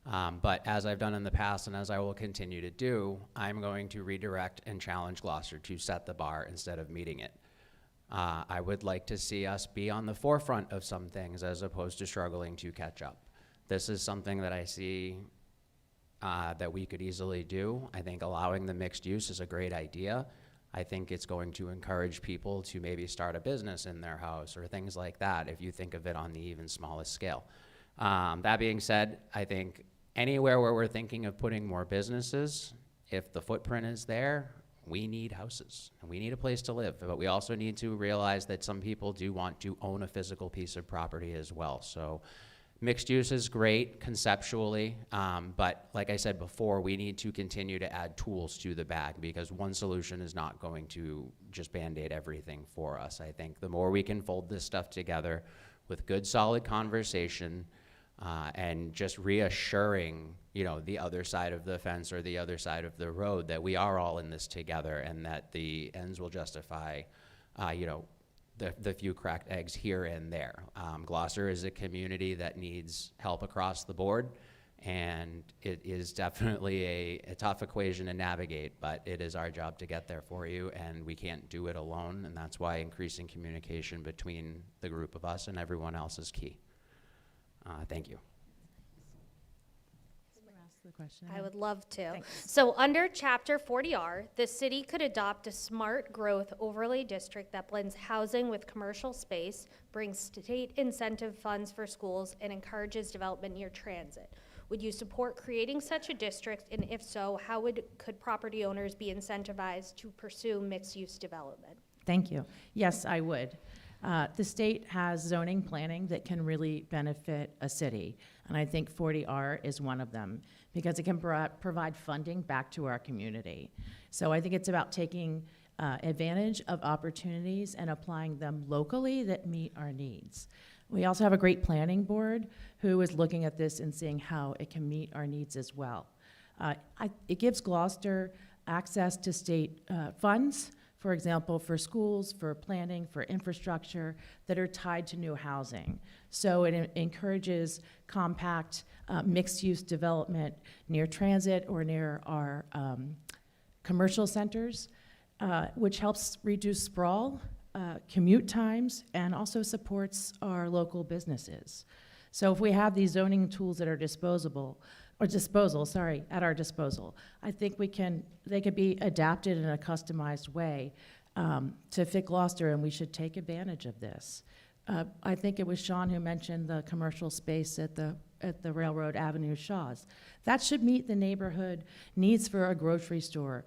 S7: But as I've done in the past and as I will continue to do, I'm going to redirect and challenge Gloucester to set the bar instead of meeting it. I would like to see us be on the forefront of some things as opposed to struggling to catch up. This is something that I see that we could easily do. I think allowing the mixed use is a great idea. I think it's going to encourage people to maybe start a business in their house or things like that if you think of it on the even smallest scale. That being said, I think anywhere where we're thinking of putting more businesses, if the footprint is there, we need houses and we need a place to live. But we also need to realize that some people do want to own a physical piece of property as well. So mixed use is great conceptually, but like I said before, we need to continue to add tools to the bag because one solution is not going to just Band-Aid everything for us. I think the more we can fold this stuff together with good, solid conversation and just reassuring, the other side of the fence or the other side of the road that we are all in this together and that the ends will justify, the few cracked eggs here and there. Gloucester is a community that needs help across the board, and it is definitely a tough equation to navigate, but it is our job to get there for you, and we can't do it alone, and that's why increasing communication between the group of us and everyone else is key. Thank you.
S2: Ask the question.
S1: I would love to.
S2: Thanks.
S1: So under Chapter 40R, the city could adopt a smart growth overlay district that blends housing with commercial space, brings state incentive funds for schools, and encourages development near transit. Would you support creating such a district, and if so, how could property owners be incentivized to pursue mixed-use development?
S2: Thank you. Yes, I would. The state has zoning planning that can really benefit a city, and I think 40R is one of them because it can provide funding back to our community. So I think it's about taking advantage of opportunities and applying them locally that meet our needs. We also have a great planning board who is looking at this and seeing how it can meet our needs as well. It gives Gloucester access to state funds, for example, for schools, for planning, for infrastructure that are tied to new housing. So it encourages compact mixed-use development near transit or near our commercial centers, which helps reduce sprawl, commute times, and also supports our local businesses. So if we have these zoning tools at our disposal, at our disposal, I think they could be adapted in a customized way to fit Gloucester, and we should take advantage of this. I think it was Sean who mentioned the commercial space at the Railroad Avenue Shaws. That should meet the neighborhood needs for a grocery store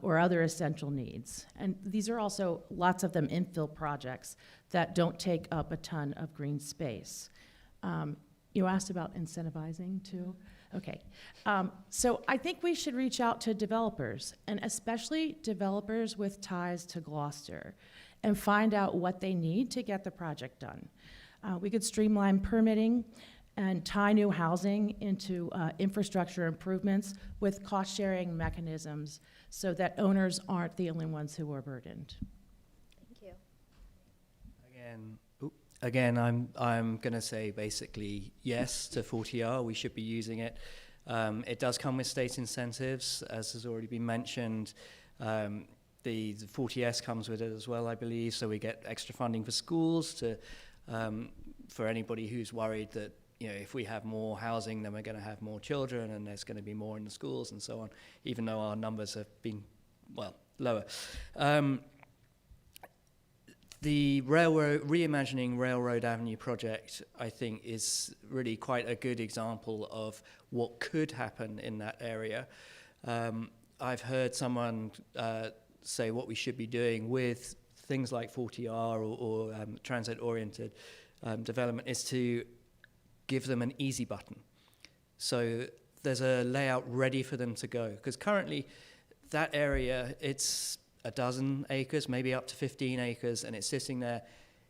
S2: or other essential needs. And these are also, lots of them, infill projects that don't take up a ton of green space. You asked about incentivizing too? Okay. So I think we should reach out to developers, and especially developers with ties to Gloucester, and find out what they need to get the project done. We could streamline permitting and tie new housing into infrastructure improvements with cost-sharing mechanisms so that owners aren't the only ones who are burdened.
S1: Thank you.
S3: Again, I'm going to say basically yes to 40R. We should be using it. It does come with state incentives, as has already been mentioned. The 40S comes with it as well, I believe. So we get extra funding for schools to for anybody who's worried that, you know, if we have more housing, then we're going to have more children and there's going to be more in the schools and so on, even though our numbers have been, well, lower. The Reimagining Railroad Avenue project, I think, is really quite a good example of what could happen in that area. I've heard someone say what we should be doing with things like 40R or transit-oriented development is to give them an easy button. So there's a layout ready for them to go. Because currently, that area, it's a dozen acres, maybe up to 15 acres, and it's sitting there.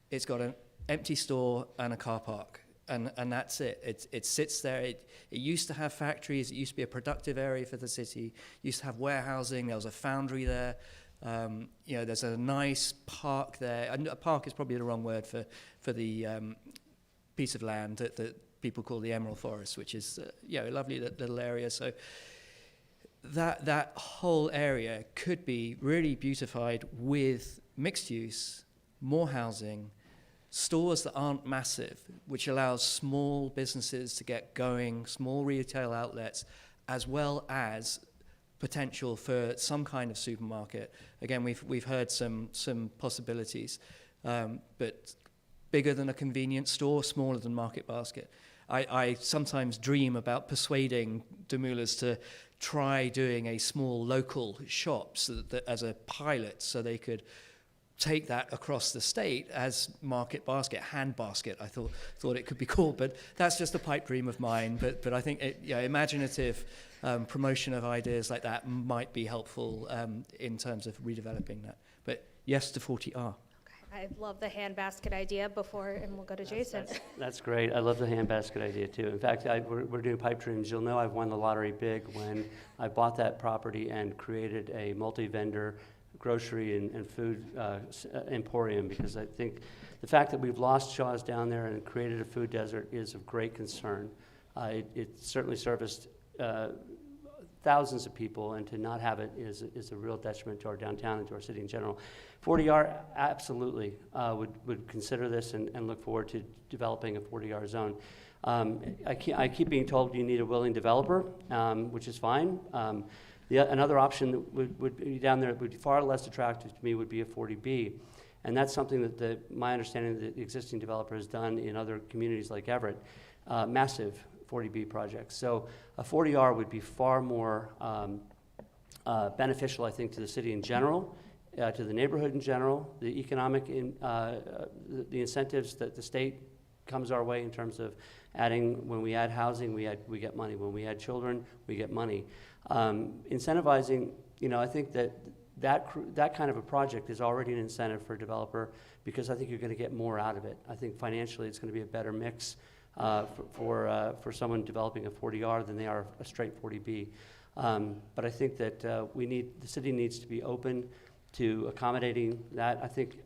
S3: It's got an empty store and a car park, and that's it. It sits there. It used to have factories. It used to be a productive area for the city. It used to have warehousing. There was a foundry there. You know, there's a nice park there. And a park is probably the wrong word for the piece of land that people call the Emerald Forest, which is you know, a lovely little area. So that whole area could be really beautified with mixed use, more housing, stores that aren't massive, which allows small businesses to get going, small retail outlets, as well as potential for some kind of supermarket. Again, we've heard some possibilities, but bigger than a convenience store, smaller than Market Basket. I sometimes dream about persuading Demoulas to try doing a small local shop as a pilot, so they could take that across the state as Market Basket, Hand Basket, I thought it could be called, but that's just a pipe dream of mine. But I think imaginative promotion of ideas like that might be helpful in terms of redeveloping that. But yes to 40R.
S1: I love the handbasket idea and we'll go to Jason.
S4: That's great. I love the handbasket idea too. In fact, we're doing pipe dreams. You'll know I've won the lottery big when I bought that property and created a multi-vendor grocery and food emporium, because I think the fact that we've lost Shaw's down there and created a food desert is of great concern. It certainly serviced thousands of people, and to not have it is a real detriment to our downtown and to our city in general. 40R absolutely would consider this and look forward to developing a 40R zone. I keep being told you need a willing developer, which is fine. Another option that would be down there would be far less attractive to me would be a 40B. And that's something that my understanding that the existing developer has done in other communities like Everett, massive 40B projects. So a 40R would be far more beneficial, I think, to the city in general, to the neighborhood in general, the economic, the incentives that the state comes our way in terms of adding. When we add housing, we get money. When we add children, we get money. Incentivizing, I think that kind of a project is already an incentive for a developer, because I think you're going to get more out of it. I think financially it's going to be a better mix for someone developing a 40R than they are a straight 40B. But I think that the city needs to be open to accommodating that. I think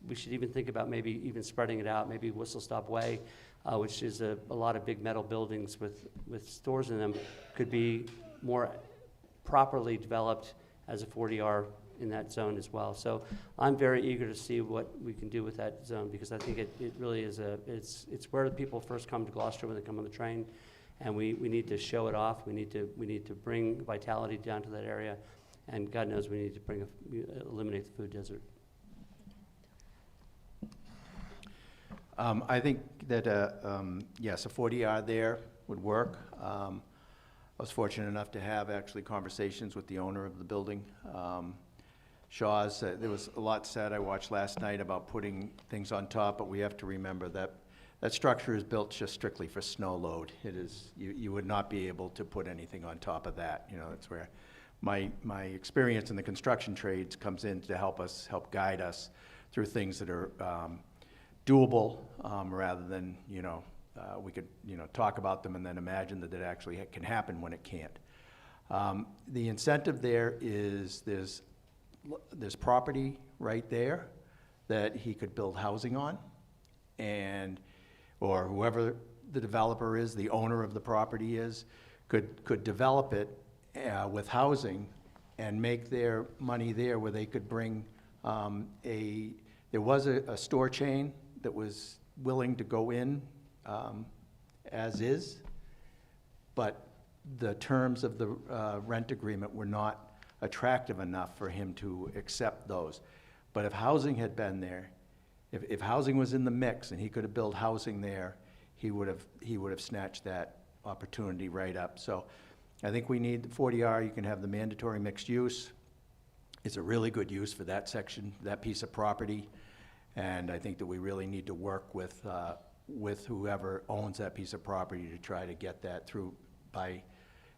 S4: we should even think about maybe even spreading it out, maybe Whistle Stop Way, which is a lot of big metal buildings with stores in them, could be more properly developed as a 40R in that zone as well. So I'm very eager to see what we can do with that zone, because I think it really is it's where the people first come to Gloucester when they come on the train, and we need to show it off. We need to bring vitality down to that area, and God knows we need to eliminate the food desert.
S5: I think that yes, a 40R there would work. I was fortunate enough to have actually conversations with the owner of the building. Shaw's, there was a lot said, I watched last night, about putting things on top, but we have to remember that that structure is built just strictly for snow load. It is, you would not be able to put anything on top of that. That's where my experience in the construction trades comes in to help guide us through things that are doable, rather than, we could, talk about them and then imagine that it actually can happen when it can't. The incentive there is there's property right there that he could build housing on, or whoever the developer is, the owner of the property is, could develop it with housing and make their money there, where they could bring there was a store chain that was willing to go in as is, but the terms of the rent agreement were not attractive enough for him to accept those. But if housing had been there, if housing was in the mix and he could have built housing there, he would have snatched that opportunity right up. So I think we need the 40R. You can have the mandatory mixed use. It's a really good use for that section, that piece of property. And I think that we really need to work with whoever owns that piece of property to try to get that through by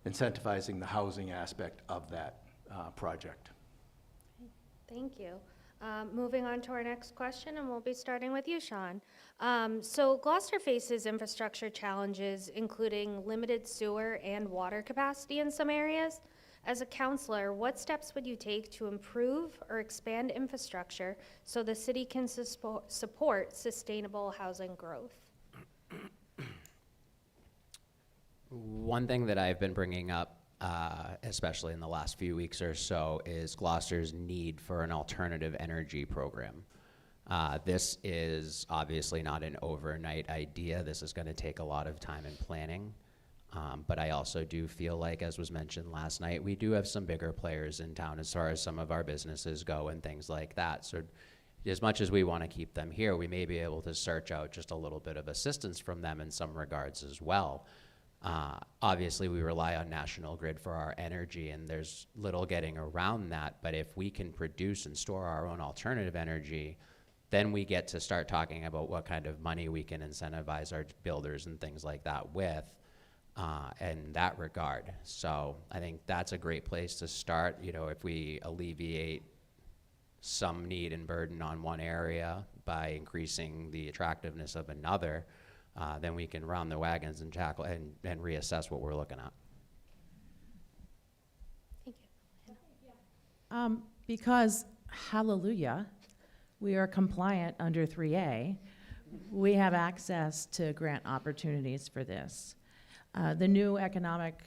S5: incentivizing the housing aspect of that project.
S1: Thank you. Moving on to our next question, and we'll be starting with you, Sean. So Gloucester faces infrastructure challenges, including limited sewer and water capacity in some areas. As a councilor, what steps would you take to improve or expand infrastructure so the city can support sustainable housing growth?
S7: One thing that I've been bringing up, especially in the last few weeks or so, is Gloucester's need for an alternative energy program. This is obviously not an overnight idea. This is going to take a lot of time and planning. But I also do feel like, as was mentioned last night, we do have some bigger players in town as far as some of our businesses go and things like that. So as much as we want to keep them here, we may be able to search out just a little bit of assistance from them in some regards as well. Obviously, we rely on National Grid for our energy, and there's little getting around that. But if we can produce and store our own alternative energy, then we get to start talking about what kind of money we can incentivize our builders and things like that with in that regard. So I think that's a great place to start. If we alleviate some need and burden on one area by increasing the attractiveness of another, then we can round the wagons and tackle and reassess what we're looking at.
S1: Thank you.
S2: Because, hallelujah, we are compliant under 3A, we have access to grant opportunities for this. The new economic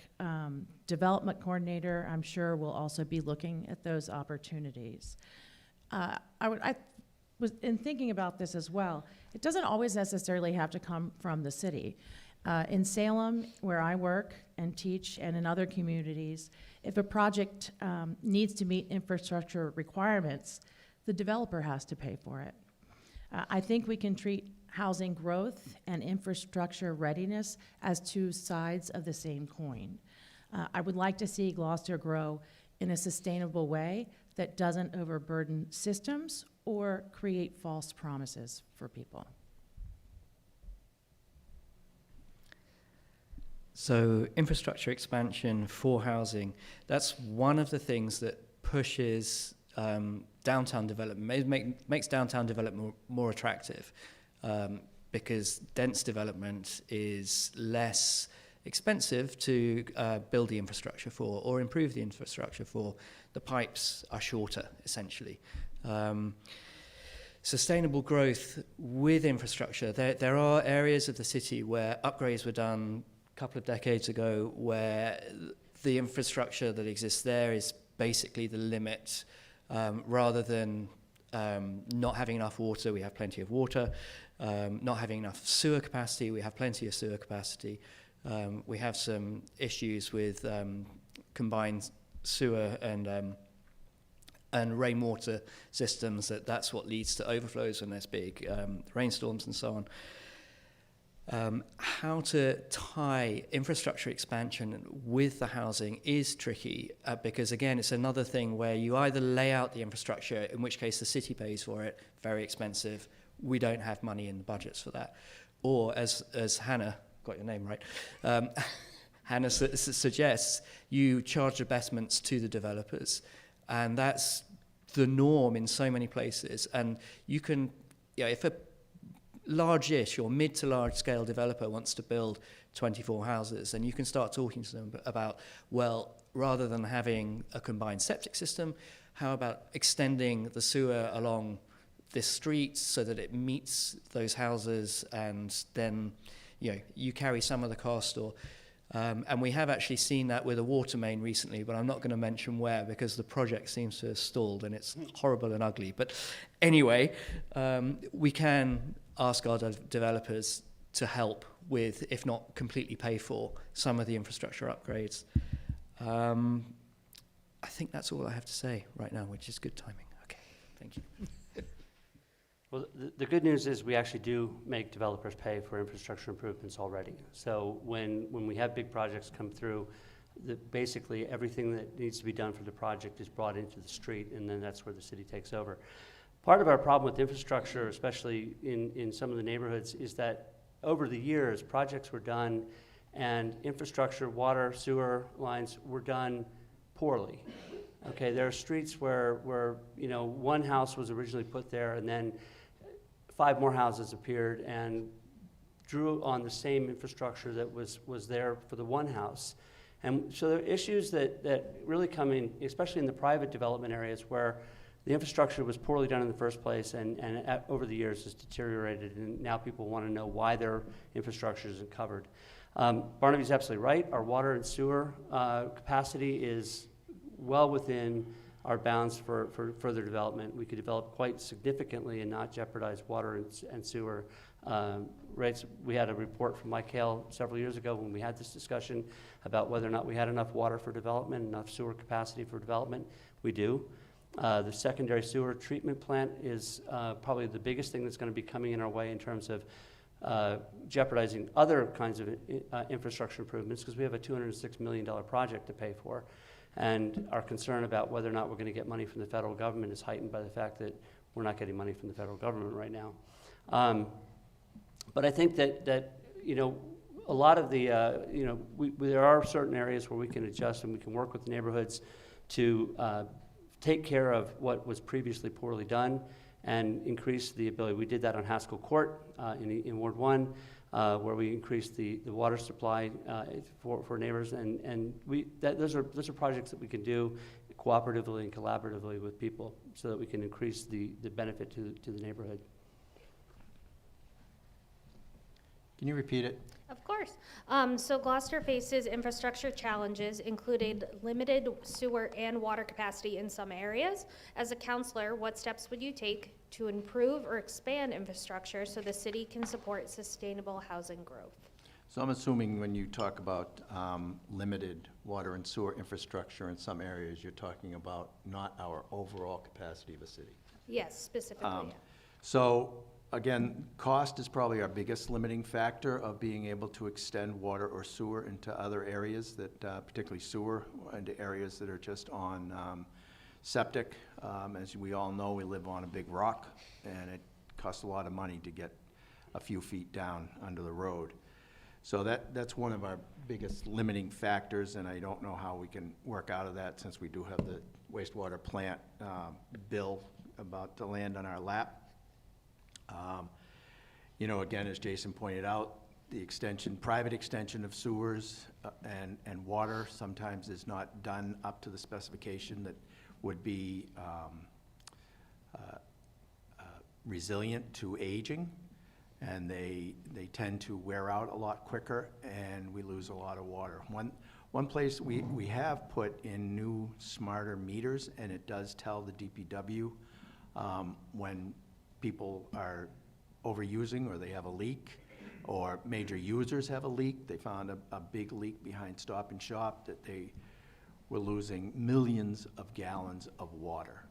S2: development coordinator, I'm sure, will also be looking at those opportunities. I was in thinking about this as well. It doesn't always necessarily have to come from the city. In Salem, where I work and teach, and in other communities, if a project needs to meet infrastructure requirements, the developer has to pay for it. I think we can treat housing growth and infrastructure readiness as two sides of the same coin. I would like to see Gloucester grow in a sustainable way that doesn't overburden systems or create false promises for people.
S3: So infrastructure expansion for housing, that's one of the things that pushes downtown development, makes downtown development more attractive, because dense development is less expensive to build the infrastructure for or improve the infrastructure for. The pipes are shorter, essentially. Sustainable growth with infrastructure. There are areas of the city where upgrades were done a couple of decades ago where the infrastructure that exists there is basically the limit. Rather than not having enough water, we have plenty of water. Not having enough sewer capacity, we have plenty of sewer capacity. We have some issues with combined sewer and rainwater systems. That's what leads to overflows when there's big rainstorms and so on. How to tie infrastructure expansion with the housing is tricky because, again, it's another thing where you either lay out the infrastructure, in which case the city pays for it, very expensive. We don't have money in the budgets for that. Or, as Hannah, got your name right, Hannah suggests, you charge investments to the developers. And that's the norm in so many places. And you can, if large-ish or mid to large-scale developer wants to build 24 houses, and you can start talking to them about, well, rather than having a combined septic system, how about extending the sewer along this street so that it meets those houses, and then you carry some of the cost, or and we have actually seen that with a water main recently, but I'm not going to mention where because the project seems to have stalled and it's horrible and ugly. But anyway, we can ask our developers to help with, if not completely pay for, some of the infrastructure upgrades. I think that's all I have to say right now, which is good timing. Okay, thank you.
S4: Well, the good news is we actually do make developers pay for infrastructure improvements already. So when we have big projects come through, basically everything that needs to be done for the project is brought into the street, and then that's where the city takes over. Part of our problem with infrastructure, especially in some of the neighborhoods, is that over the years, projects were done and infrastructure, water, sewer lines were done poorly. Okay, there are streets where one house was originally put there and then 5 more houses appeared and drew on the same infrastructure that was there for the one house. And so there are issues that really come in, especially in the private development areas where the infrastructure was poorly done in the first place and over the years has deteriorated, and now people want to know why their infrastructure isn't covered. Barnaby's absolutely right. Our water and sewer capacity is well within our bounds for further development. We could develop quite significantly and not jeopardize water and sewer rates. We had a report from Mike Hale several years ago when we had this discussion about whether or not we had enough water for development, enough sewer capacity for development. We do. The secondary sewer treatment plant is probably the biggest thing that's going to be coming in our way in terms of jeopardizing other kinds of infrastructure improvements, because we have a $206 million project to pay for. And our concern about whether or not we're going to get money from the federal government is heightened by the fact that we're not getting money from the federal government right now. But I think that a lot of the, there are certain areas where we can adjust and we can work with neighborhoods to take care of what was previously poorly done and increase the ability. We did that on Haskell Court in Ward 1. Where we increased the water supply for neighbors, and those are projects that we can do cooperatively and collaboratively with people so that we can increase the benefit to the neighborhood.
S5: Can you repeat it?
S1: Of course. So Gloucester faces infrastructure challenges, including limited sewer and water capacity in some areas. As a councilor, what steps would you take to improve or expand infrastructure so the city can support sustainable housing growth?
S5: So I'm assuming when you talk about limited water and sewer infrastructure in some areas, you're talking about not our overall capacity of a city.
S1: Yes, specifically. Yeah.
S5: So again, cost is probably our biggest limiting factor of being able to extend water or sewer into other areas, that particularly sewer into areas that are just on septic. As we all know, we live on a big rock, and it costs a lot of money to get a few feet down under the road. So that's one of our biggest limiting factors, and I don't know how we can work out of that since we do have the wastewater plant bill about to land on our lap. Again, as Jason pointed out, the private extension of sewers and water sometimes is not done up to the specification that would be resilient to aging, and they tend to wear out a lot quicker, and we lose a lot of water. One place we have put in new smarter meters, and it does tell the DPW when people are overusing or they have a leak, or major users have a leak. They found a big leak behind Stop and Shop that they were losing millions of gallons of water.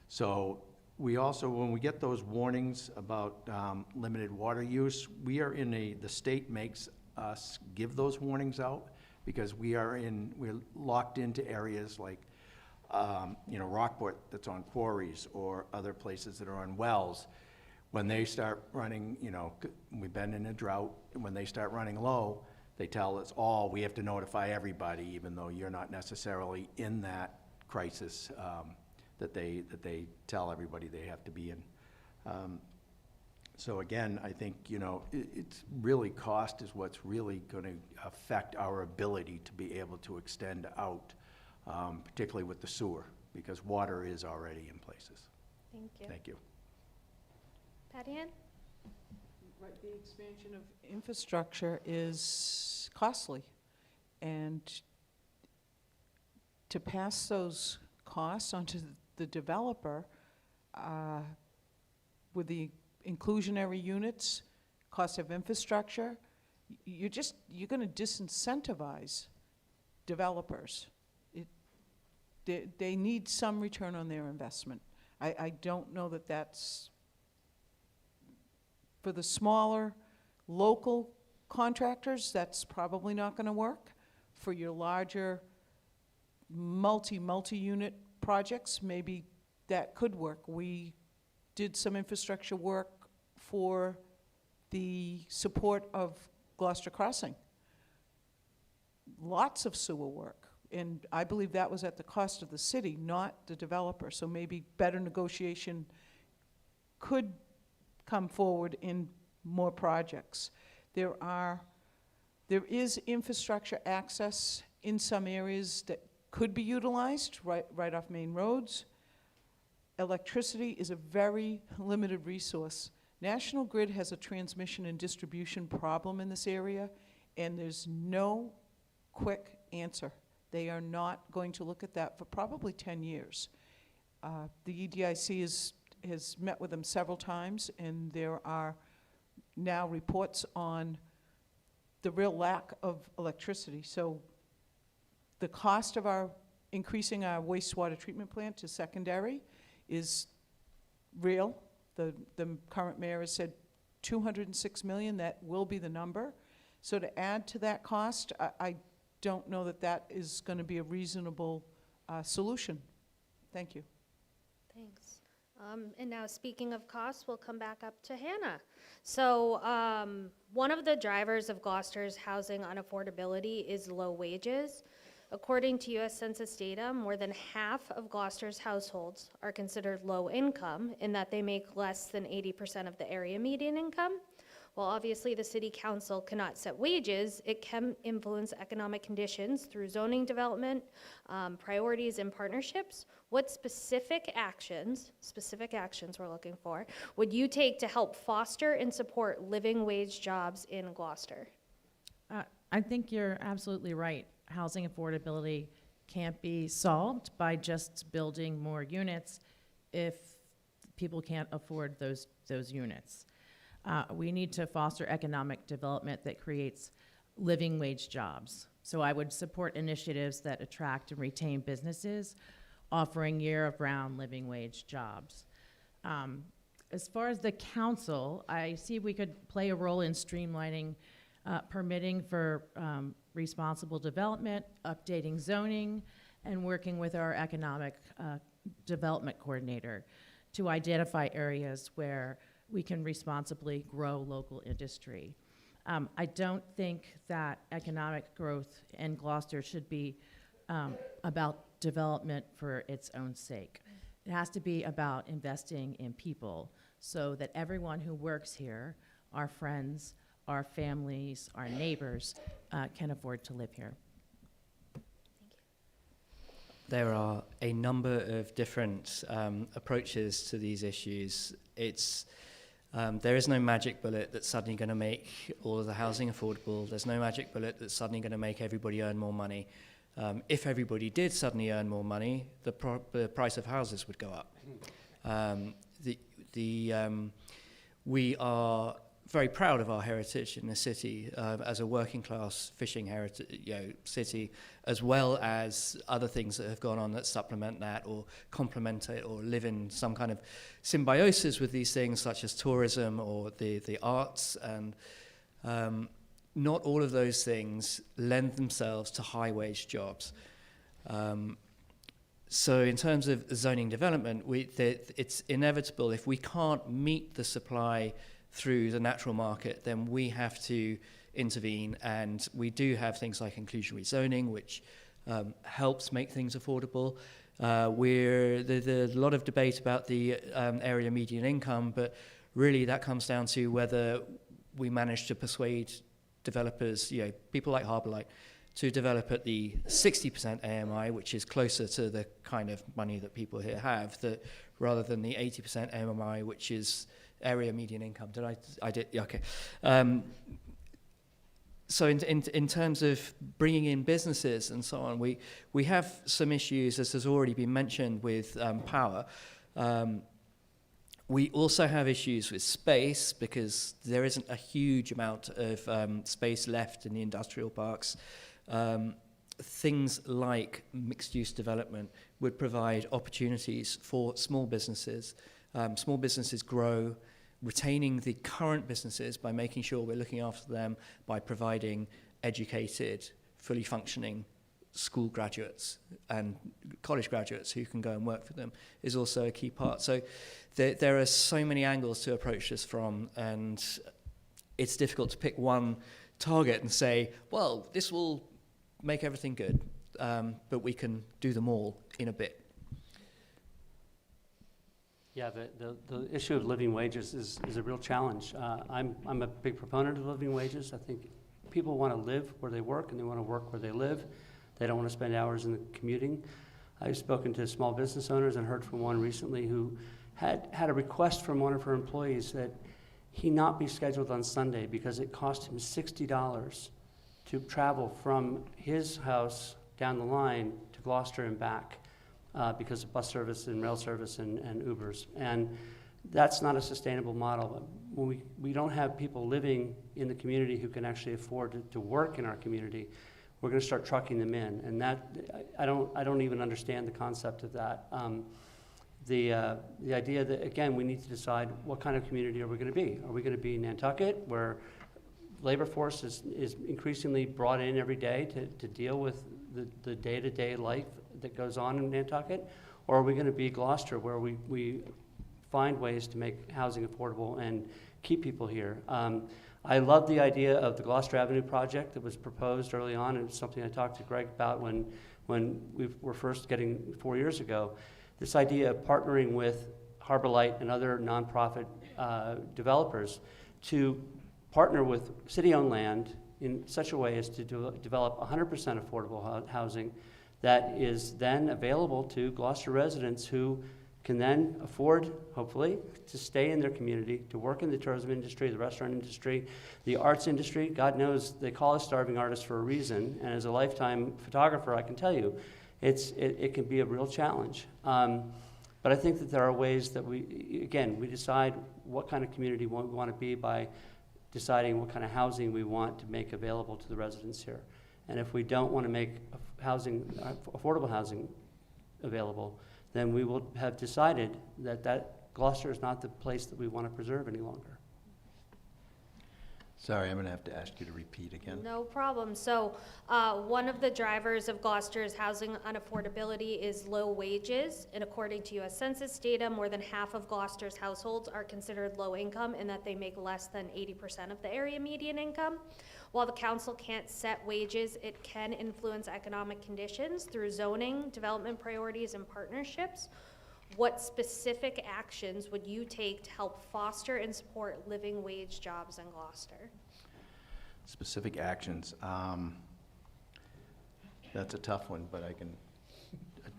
S5: So we also, when we get those warnings about limited water use, we are the state makes us give those warnings out, because we're locked into areas like Rockport that's on quarries, or other places that are on wells. When they start running, we've been in a drought, and when they start running low, they tell us all, we have to notify everybody, even though you're not necessarily in that crisis that they tell everybody they have to be in. So again, I think, you know, it's really cost is what's really going to affect our ability to be able to extend out, particularly with the sewer, because water is already in places.
S1: Thank you.
S5: Thank you.
S1: Patty Ann?
S6: Right, the expansion of infrastructure is costly, and to pass those costs onto the developer with the inclusionary units, cost of infrastructure, you're going to disincentivize developers. They need some return on their investment. I don't know that that's, for the smaller local contractors, that's probably not going to work. For your larger multi-unit projects, maybe that could work. We did some infrastructure work for the support of Gloucester Crossing. Lots of sewer work, and I believe that was at the cost of the city, not the developer. So maybe better negotiation could come forward in more projects. There is infrastructure access in some areas that could be utilized right off main roads. Electricity is a very limited resource. National Grid has a transmission and distribution problem in this area, and there's no quick answer. They are not going to look at that for probably 10 years. The EDIC has met with them several times, and there are now reports on the real lack of electricity. So the cost of increasing our wastewater treatment plant to secondary is real. The current mayor has said $206 million, that will be the number. So to add to that cost, I don't know that that is going to be a reasonable solution. Thank you.
S1: Thanks. And now, speaking of costs, we'll come back up to Hannah. So one of the drivers of Gloucester's housing unaffordability is low wages. According to U.S. Census data, more than half of Gloucester's households are considered low income in that they make less than 80% of the area median income. While obviously the city council cannot set wages, it can influence economic conditions through zoning development, priorities, and partnerships. What specific actions we're looking for, would you take to help foster and support living wage jobs in Gloucester?
S2: I think you're absolutely right. Housing affordability can't be solved by just building more units if people can't afford those units. We need to foster economic development that creates living wage jobs. So I would support initiatives that attract and retain businesses offering year-round living wage jobs. As far as the council, I see we could play a role in streamlining permitting for responsible development, updating zoning, and working with our economic development coordinator to identify areas where we can responsibly grow local industry. I don't think that economic growth in Gloucester should be about development for its own sake. It has to be about investing in people so that everyone who works here, our friends, our families, our neighbors, can afford to live here.
S3: There are a number of different approaches to these issues. There is no magic bullet that's suddenly going to make all of the housing affordable. There's no magic bullet that's suddenly going to make everybody earn more money. If everybody did suddenly earn more money, the price of houses would go up. We are very proud of our heritage in the city as a working class fishing city, as well as other things that have gone on that supplement that or complement it or live in some kind of symbiosis with these things, such as tourism or the arts. And not all of those things lend themselves to high wage jobs. So in terms of zoning development, it's inevitable. If we can't meet the supply through the natural market, then we have to intervene, and we do have things like inclusionary zoning, which helps make things affordable. There's a lot of debate about the area median income, but really that comes down to whether we manage to persuade developers, people like Harbourlight, to develop at the 60% AMI, which is closer to the kind of money that people here have, that rather than the 80% AMI, which is area median income. I did, yeah, okay. So in terms of bringing in businesses and so on, we have some issues, as has already been mentioned, with power. We also have issues with space because there isn't a huge amount of space left in the industrial parks. Things like mixed-use development would provide opportunities for small businesses. Small businesses grow, retaining the current businesses by making sure we're looking after them by providing educated, fully functioning school graduates and college graduates who can go and work for them is also a key part. So there are so many angles to approach this from, and it's difficult to pick one target and say, well, this will make everything good, but we can do them all in a bit.
S4: Yeah, the issue of living wages is a real challenge. I'm a big proponent of living wages. I think people want to live where they work and they want to work where they live. They don't want to spend hours in the commuting. I've spoken to small business owners and heard from one recently who had a request from one of her employees that he not be scheduled on Sunday because it cost him $60 to travel from his house down the line to Gloucester and back because of bus service and rail service and Ubers. And that's not a sustainable model. When we don't have people living in the community who can actually afford to work in our community, we're going to start trucking them in, and that I don't even understand the concept of that. The idea that, again, we need to decide what kind of community are we going to be. Are we going to be Nantucket, where labor force is increasingly brought in every day to deal with the day-to-day life that goes on in Nantucket, or are we going to be Gloucester, where we find ways to make housing affordable and keep people here? I love the idea of the Gloucester Avenue project that was proposed early on, and it's something I talked to Greg about when we were first getting 4 years ago. This idea of partnering with Harbourlight and other nonprofit developers to partner with city-owned land in such a way as to develop 100% affordable housing that is then available to Gloucester residents who can then afford, hopefully, to stay in their community, to work in the tourism industry, the restaurant industry, the arts industry. God knows they call us starving artists for a reason, and as a lifetime photographer, I can tell you, it can be a real challenge. But I think that there are ways that we decide what kind of community we want to be by deciding what kind of housing we want to make available to the residents here. And if we don't want to make affordable housing available, then we will have decided that Gloucester is not the place that we want to preserve any longer.
S5: Sorry, I'm going to have to ask you to repeat again.
S1: No problem. So one of the drivers of Gloucester's housing unaffordability is low wages. And according to U.S. Census data, more than half of Gloucester's households are considered low income in that they make less than 80% of the area median income. While the council can't set wages, it can influence economic conditions through zoning, development priorities, and partnerships. What specific actions would you take to help foster and support living wage jobs in Gloucester?
S5: Specific actions. That's a tough one, but I can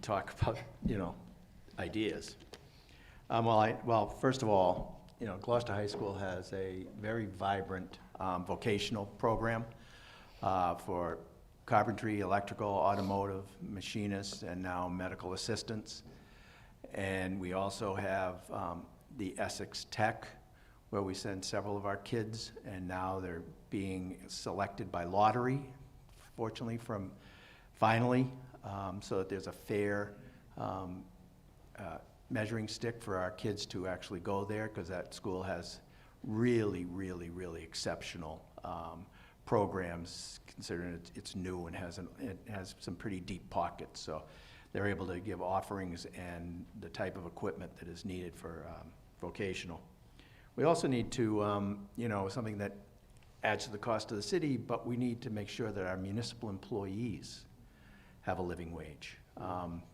S5: talk about, ideas. Well, first of all, Gloucester High School has a very vibrant vocational program for carpentry, electrical, automotive, machinists, and now medical assistants. And we also have the Essex Tech, where we send several of our kids, and now they're being selected by lottery, fortunately, finally, so that there's a fair measuring stick for our kids to actually go there, because that school has really, really, really exceptional programs, considering it's new and it has some pretty deep pockets. So they're able to give offerings and the type of equipment that is needed for vocational. We also need to, something that adds to the cost of the city, but we need to make sure that our municipal employees have a living wage.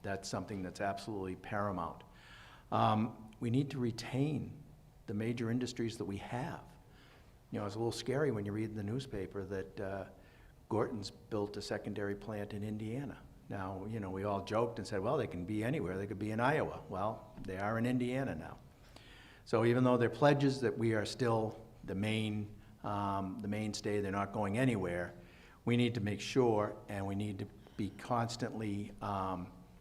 S5: That's something that's absolutely paramount. We need to retain the major industries that we have. You know, it's a little scary when you read in the newspaper that Gorton's built a secondary plant in Indiana. Now, you know, we all joked and said, well, they can be anywhere. They could be in Iowa. Well, they are in Indiana now. So even though they're pledges that we are still the mainstay, they're not going anywhere, we need to make sure, and we need to be constantly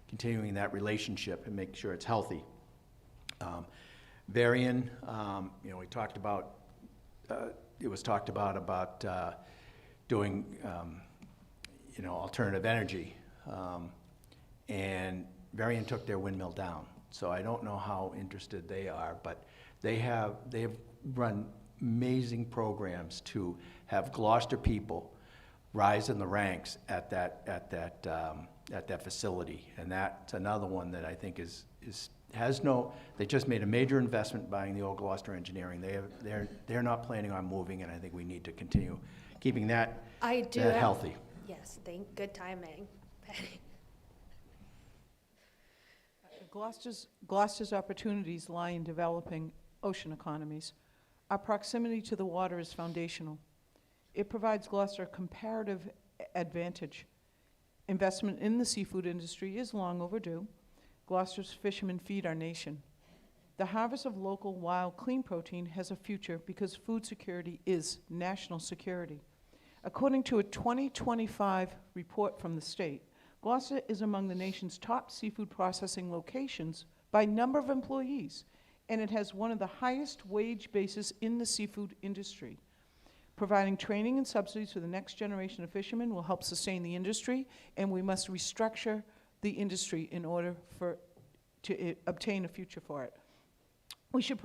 S5: continuing that relationship and make sure it's healthy. Varian, you know, we talked about, it was talked about doing, you know, alternative energy. And Varian took their windmill down. So I don't know how interested they are, but they have run amazing programs to have Gloucester people rise in the ranks at that facility. And that's another one that I think they just made a major investment buying the old Gloucester Engineering. They're not planning on moving, and I think we need to continue keeping that healthy.
S1: Yes, good timing. Patty.
S6: Gloucester's opportunities lie in developing ocean economies. Our proximity to the water is foundational. It provides Gloucester a comparative advantage. Investment in the seafood industry is long overdue. Gloucester's fishermen feed our nation. The harvest of local, wild, clean protein has a future because food security is national security. According to a 2025 report from the state, Gloucester is among the nation's top seafood processing locations by number of employees, and it has one of the highest wage bases in the seafood industry. Providing training and subsidies for the next generation of fishermen will help sustain the industry, and we must restructure the industry in order to obtain a future for it. We should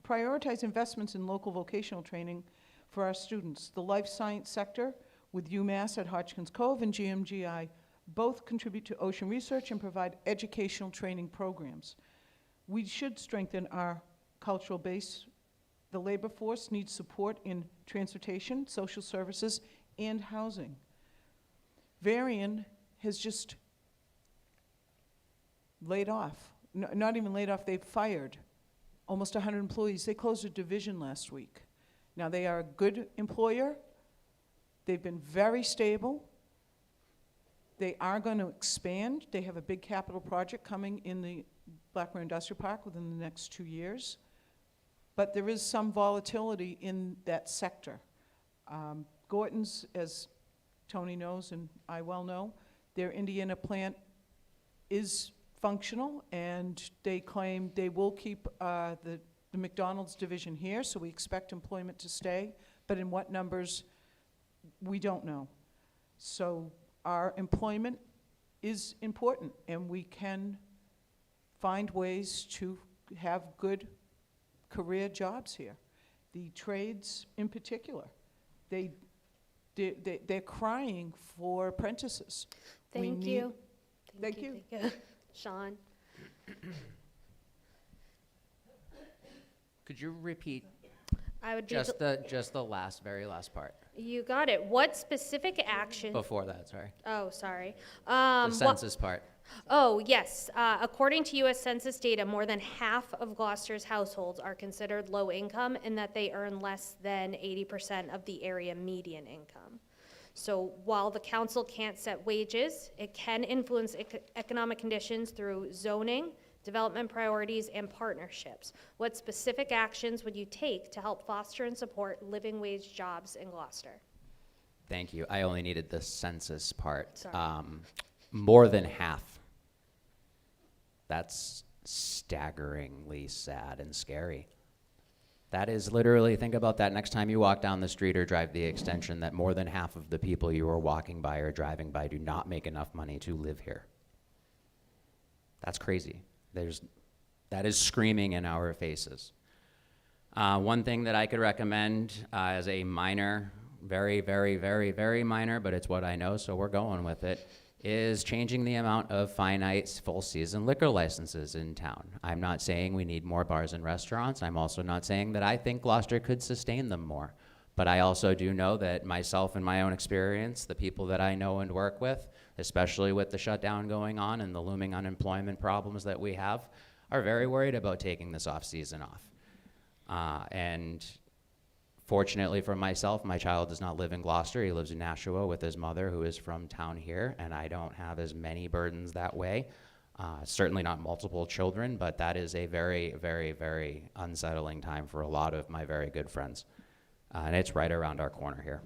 S6: prioritize investments in local vocational training for our students. The life science sector with UMass at Hodgkins Cove and GMGI both contribute to ocean research and provide educational training programs. We should strengthen our cultural base. The labor force needs support in transportation, social services, and housing. Varian has just laid off, not even laid off, they've fired almost 100 employees. They closed a division last week. Now, they are a good employer. They've been very stable. They are going to expand. They have a big capital project coming in the Blackburn Industrial Park within the next 2 years. But there is some volatility in that sector. Gorton's, as Tony knows and I well know, their Indiana plant is functional, and they claim they will keep the McDonald's division here, so we expect employment to stay, but in what numbers, we don't know. So our employment is important, and we can find ways to have good career jobs here. The trades in particular, they're crying for apprentices.
S1: Thank you.
S6: Thank you.
S1: Sean?
S7: Could you repeat
S1: I would be
S7: just the very last part
S1: you got it. What specific action?
S7: before that? Sorry,
S1: Oh, sorry.
S7: the census part.
S1: Oh, yes. According to U.S. Census data, more than half of Gloucester's households are considered low income in that they earn less than 80% of the area median income. So while the council can't set wages, it can influence economic conditions through zoning, development priorities, and partnerships. What specific actions would you take to help foster and support living wage jobs in Gloucester?
S7: Thank you. I only needed the census part.
S1: Sorry.
S7: More than half. That's staggeringly sad and scary. That is literally, think about that next time you walk down the street or drive the extension, that more than half of the people you are walking by or driving by do not make enough money to live here. That's crazy. That is screaming in our faces. One thing that I could recommend as a minor, very, very, very, very minor, but it's what I know, so we're going with it, is changing the amount of finite full-season liquor licenses in town. I'm not saying we need more bars and restaurants. I'm also not saying that I think Gloucester could sustain them more. But I also do know that myself and my own experience, the people that I know and work with, especially with the shutdown going on and the looming unemployment problems that we have, are very worried about taking this off-season off. And fortunately for myself, my child does not live in Gloucester. He lives in Nashua with his mother, who is from town here, and I don't have as many burdens that way. Certainly not multiple children, but that is a very, very, very unsettling time for a lot of my very good friends. And it's right around our corner here.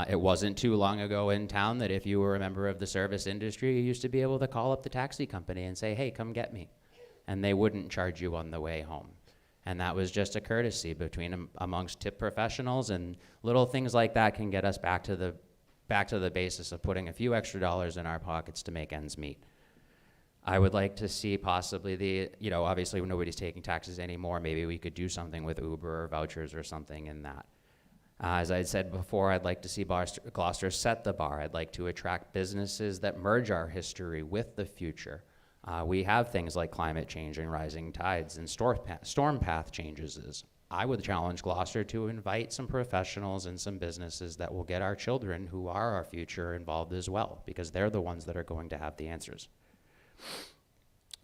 S7: It wasn't too long ago in town that if you were a member of the service industry, you used to be able to call up the taxi company and say, hey, come get me. And they wouldn't charge you on the way home. And that was just a courtesy amongst tip professionals, and little things like that can get us back to the basis of putting a few extra dollars in our pockets to make ends meet. I would like to see possibly obviously nobody's taking taxis anymore. Maybe we could do something with Uber or vouchers or something in that. As I said before, I'd like to see Gloucester set the bar. I'd like to attract businesses that merge our history with the future. We have things like climate change and rising tides and storm path changes. I would challenge Gloucester to invite some professionals and some businesses that will get our children, who are our future, involved as well, because they're the ones that are going to have the answers.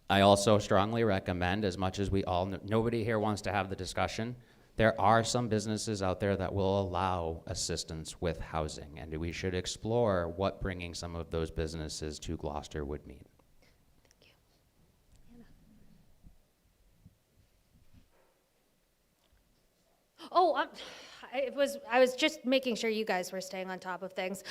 S7: I also strongly recommend, as much as we all nobody here wants to have the discussion, there are some businesses out there that will allow assistance with housing, and we should explore what bringing some of those businesses to Gloucester would mean.
S1: Thank you. Anna. Oh, I was just making sure you guys were staying on top of things.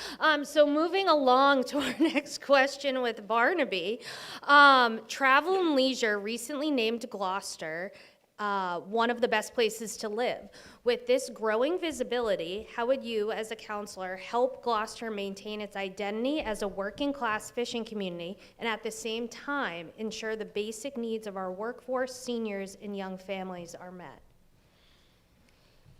S1: So moving along to our next question with Barnaby. Travel and Leisure recently named Gloucester one of the best places to live. With this growing visibility, how would you, as a counselor, help Gloucester maintain its identity as a working-class fishing community, and at the same time ensure the basic needs of our workforce, seniors, and young families are met?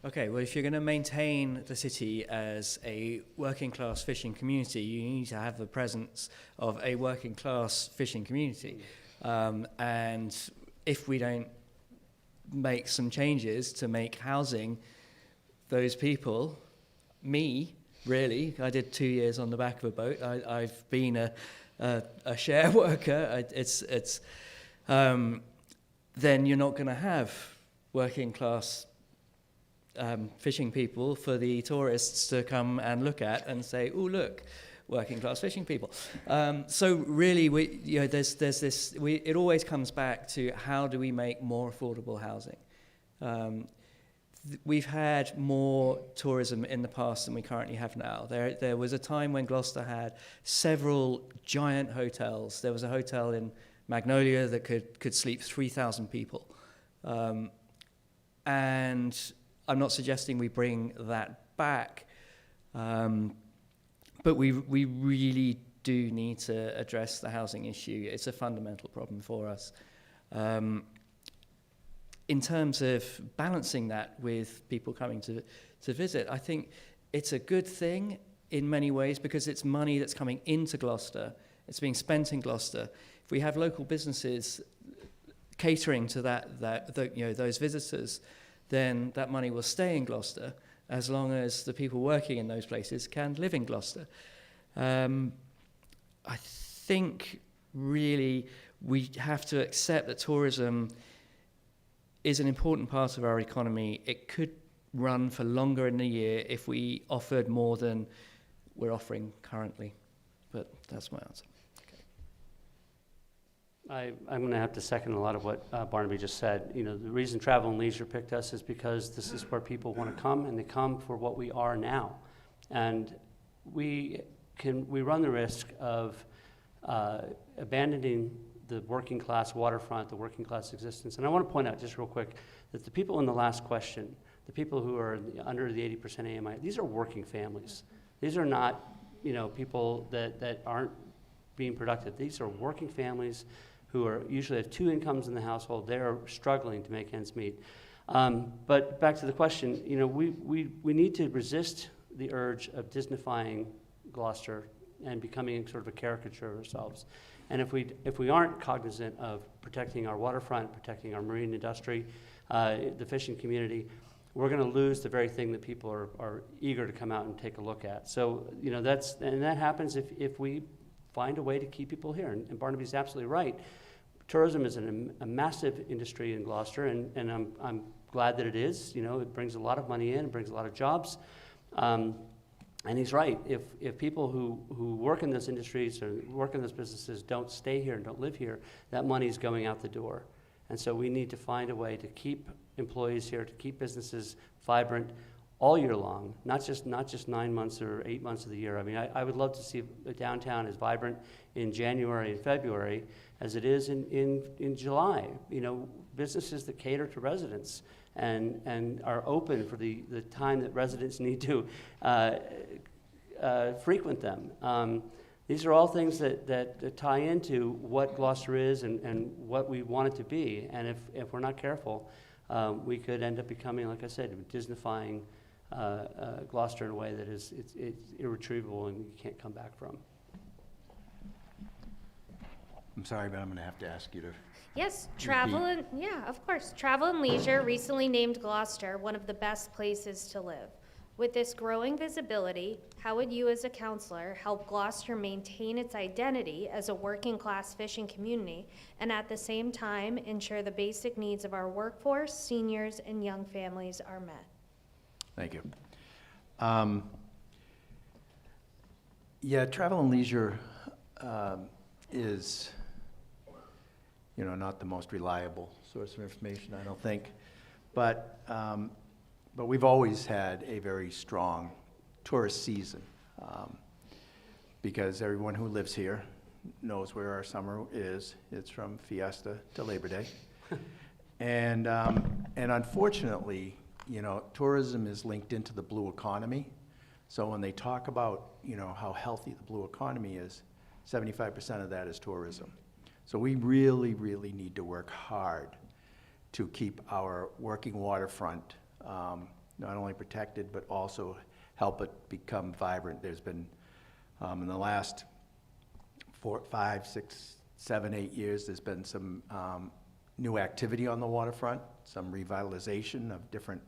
S3: Okay, well, if you're going to maintain the city as a working-class fishing community, you need to have the presence of a working-class fishing community. And if we don't make some changes to make housing those people, really, I did 2 years on the back of a boat. I've been a share worker. Then you're not going to have working-class fishing people for the tourists to come and look at and say, oh, look, working class fishing people. So really, there's this. It always comes back to how do we make more affordable housing. We've had more tourism in the past than we currently have now. There was a time when Gloucester had several giant hotels. There was a hotel in Magnolia that could sleep 3,000 people, and I'm not suggesting we bring that back, but we really do need to address the housing issue. It's a fundamental problem for us. In terms of balancing that with people coming to visit, I think it's a good thing in many ways because it's money that's coming into Gloucester. It's being spent in Gloucester. If we have local businesses catering to those visitors, then that money will stay in Gloucester as long as the people working in those places can live in Gloucester. I think really we have to accept that tourism is an important part of our economy. It could run for longer in the year if we offered more than we're offering currently. But that's my answer.
S4: I'm going to have to second a lot of what Barnaby just said. The reason Travel and Leisure picked us is because this is where people want to come, and they come for what we are now. And we run the risk of abandoning the working class waterfront, the working class existence. And I want to point out just real quick that the people in the last question, the people who are under the 80% AMI, these are working families. These are not, people that aren't being productive. These are working families who are usually have two incomes in the household. They're struggling to make ends meet. But back to the question, we need to resist the urge of Disneyfying Gloucester and becoming sort of a caricature of ourselves. And if we aren't cognizant of protecting our waterfront, protecting our marine industry, the fishing community, we're going to lose the very thing that people are eager to come out and take a look at. So that happens if we find a way to keep people here. And Barnaby's absolutely right. tourism is a massive industry in Gloucester, and I'm glad that it is. You know, it brings a lot of money in, it brings a lot of jobs. And he's right. If people who work in those industries or work in those businesses don't stay here and don't live here, that money is going out the door. And so we need to find a way to keep employees here, to keep businesses vibrant all year long, not just 9 months or 8 months of the year. I mean, I would love to see the downtown as vibrant in January and February as it is in July. You know, businesses that cater to residents and are open for the time that residents need to frequent them. These are all things that tie into what Gloucester is and what we want it to be. And if we're not careful, we could end up becoming, like I said, Disneyfying Gloucester in a way that it's irretrievable and you can't come back from.
S5: I'm sorry, but I'm going to have to ask you to.
S1: Yes, travel and, yeah, of course. Travel and Leisure recently named Gloucester one of the best places to live. With this growing visibility, how would you as a councilor help Gloucester maintain its identity as a working class fishing community and at the same time ensure the basic needs of our workforce, seniors, and young families are met?
S5: Thank you. Yeah, Travel and Leisure is, you know, not the most reliable source of information, I don't think. But we've always had a very strong tourist season because everyone who lives here knows where our summer is. It's from Fiesta to Labor Day. And unfortunately, you know, tourism is linked into the blue economy. So when they talk about, you know, how healthy the blue economy is, 75% of that is tourism. So we really, really need to work hard to keep our working waterfront not only protected, but also help it become vibrant. There's been, in the last 4, 5, 6, 7, 8 years, there's been some new activity on the waterfront, some revitalization of different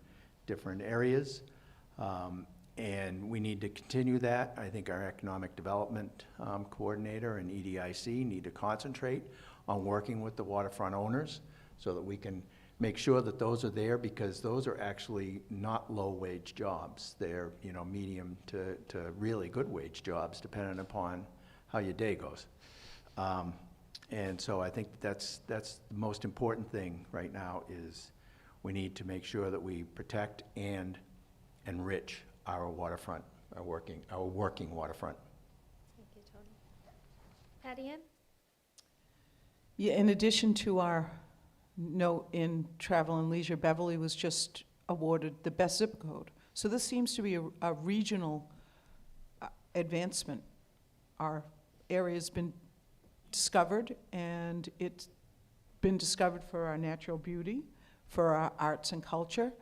S5: areas. And we need to continue that. I think our economic development coordinator and EDIC need to concentrate on working with the waterfront owners so that we can make sure that those are there, because those are actually not low-wage jobs. They're, you know, medium to really good wage jobs, depending upon how your day goes. And so I think that's the most important thing right now is we need to make sure that we protect and enrich our waterfront, our working waterfront.
S1: Thank you, Tony. Patty Ann?
S6: Yeah, in addition to our note in Travel and Leisure, Beverly was just awarded the best zip code. So this seems to be a regional advancement. Our area's been discovered, and it's been discovered for our natural beauty, for our arts and culture,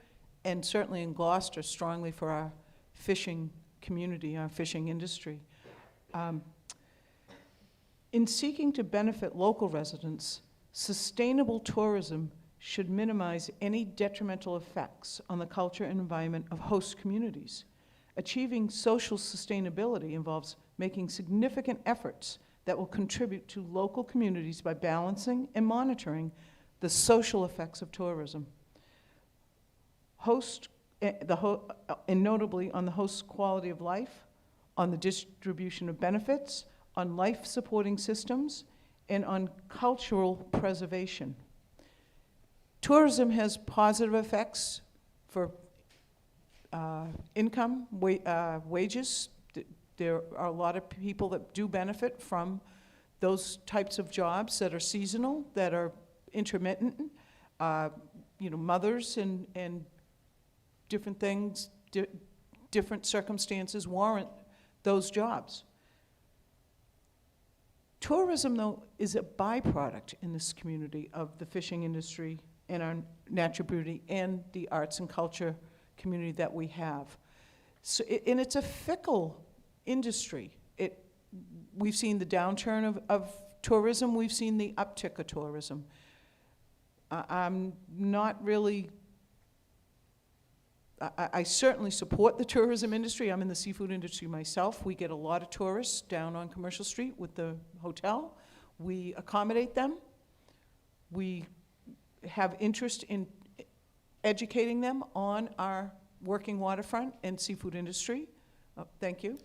S6: and certainly in Gloucester, strongly for our fishing community, our fishing industry. In seeking to benefit local residents, sustainable tourism should minimize any detrimental effects on the culture and environment of host communities. Achieving social sustainability involves making significant efforts that will contribute to local communities by balancing and monitoring the social effects of tourism. And notably on the host's quality of life, on the distribution of benefits, on life-supporting systems, and on cultural preservation. Tourism has positive effects for income, wages. There are a lot of people that do benefit from those types of jobs that are seasonal, that are intermittent. You know, mothers and different things, different circumstances warrant those jobs. Tourism, though, is a byproduct in this community of the fishing industry and our natural beauty and the arts and culture community that we have. So, and it's a fickle industry. We've seen the downturn of tourism. We've seen the uptick of tourism. I'm not really... I certainly support the tourism industry. I'm in the seafood industry myself. We get a lot of tourists down on Commercial Street with the hotel. We accommodate them. We have interest in educating them on our working waterfront and seafood industry. Thank you.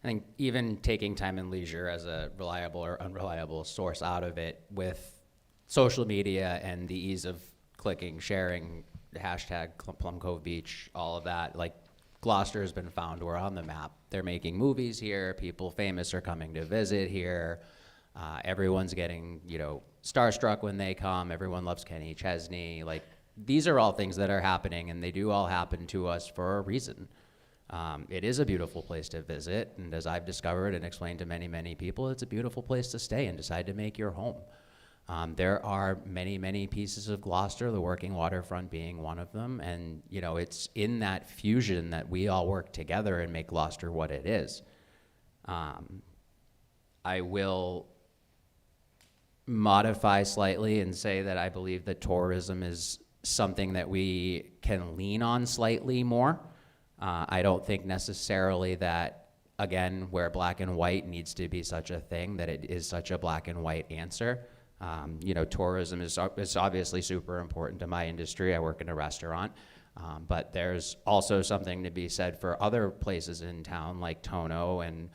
S7: I think even taking time and leisure as a reliable or unreliable source out of it with social media and the ease of clicking, sharing, hashtag Plum Cove Beach, all of that, like Gloucester has been found, we're on the map. They're making movies here, people famous are coming to visit here. Everyone's getting, starstruck when they come. Everyone loves Kenny Chesney. Like, these are all things that are happening, and they do all happen to us for a reason. It is a beautiful place to visit, and as I've discovered and explained to many, many people, it's a beautiful place to stay and decide to make your home. There are many, many pieces of Gloucester, the working waterfront being one of them, and it's in that fusion that we all work together and make Gloucester what it is. I will modify slightly and say that I believe that tourism is something that we can lean on slightly more. I don't think necessarily that, again, where black and white needs to be such a thing, that it is such a black and white answer. Tourism is obviously super important to my industry. I work in a restaurant, but there's also something to be said for other places in town like Tono and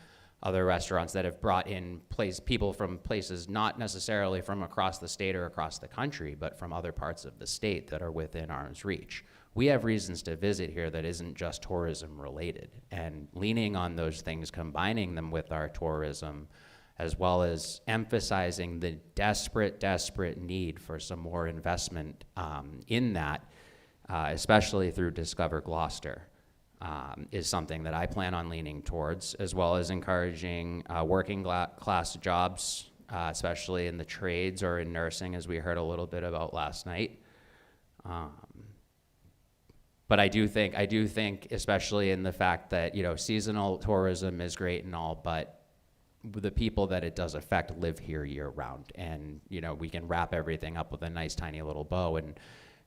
S7: other restaurants that have brought in people from places not necessarily from across the state or across the country, but from other parts of the state that are within arm's reach. We have reasons to visit here that isn't just tourism related, and leaning on those things, combining them with our tourism, as well as emphasizing the desperate, desperate need for some more investment in that, especially through Discover Gloucester, is something that I plan on leaning towards, as well as encouraging working class jobs, especially in the trades or in nursing, as we heard a little bit about last night. But I do think, especially in the fact that, seasonal tourism is great and all, but the people that it does affect live here year round. And, we can wrap everything up with a nice tiny little bow. And,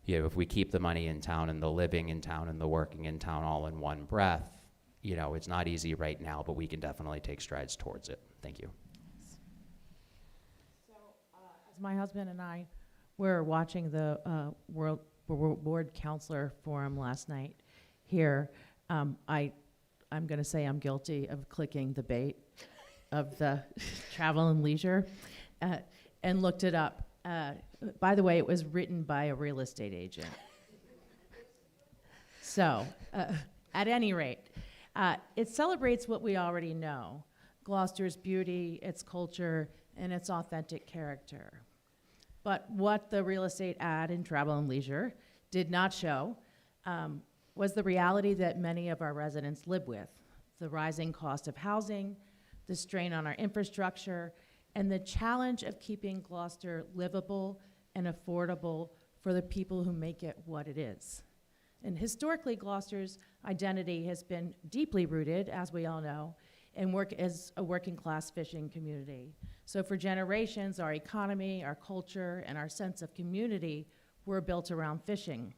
S7: if we keep the money in town and the living in town and the working in town all in one breath, it's not easy right now, but we can definitely take strides towards it. Thank you.
S2: So, as my husband and I were watching the World Board Councilor Forum last night here, I'm going to say I'm guilty of clicking the bait of the travel and leisure and looked it up. By the way, it was written by a real estate agent. So, at any rate, it celebrates what we already know: Gloucester's beauty, its culture, and its authentic character. But what the real estate ad in Travel and Leisure did not show was the reality that many of our residents live with: the rising cost of housing, the strain on our infrastructure, and the challenge of keeping Gloucester livable and affordable for the people who make it what it is. And historically, Gloucester's identity has been deeply rooted, as we all know, in work as a working class fishing community. So for generations, our economy, our culture, and our sense of community were built around fishing.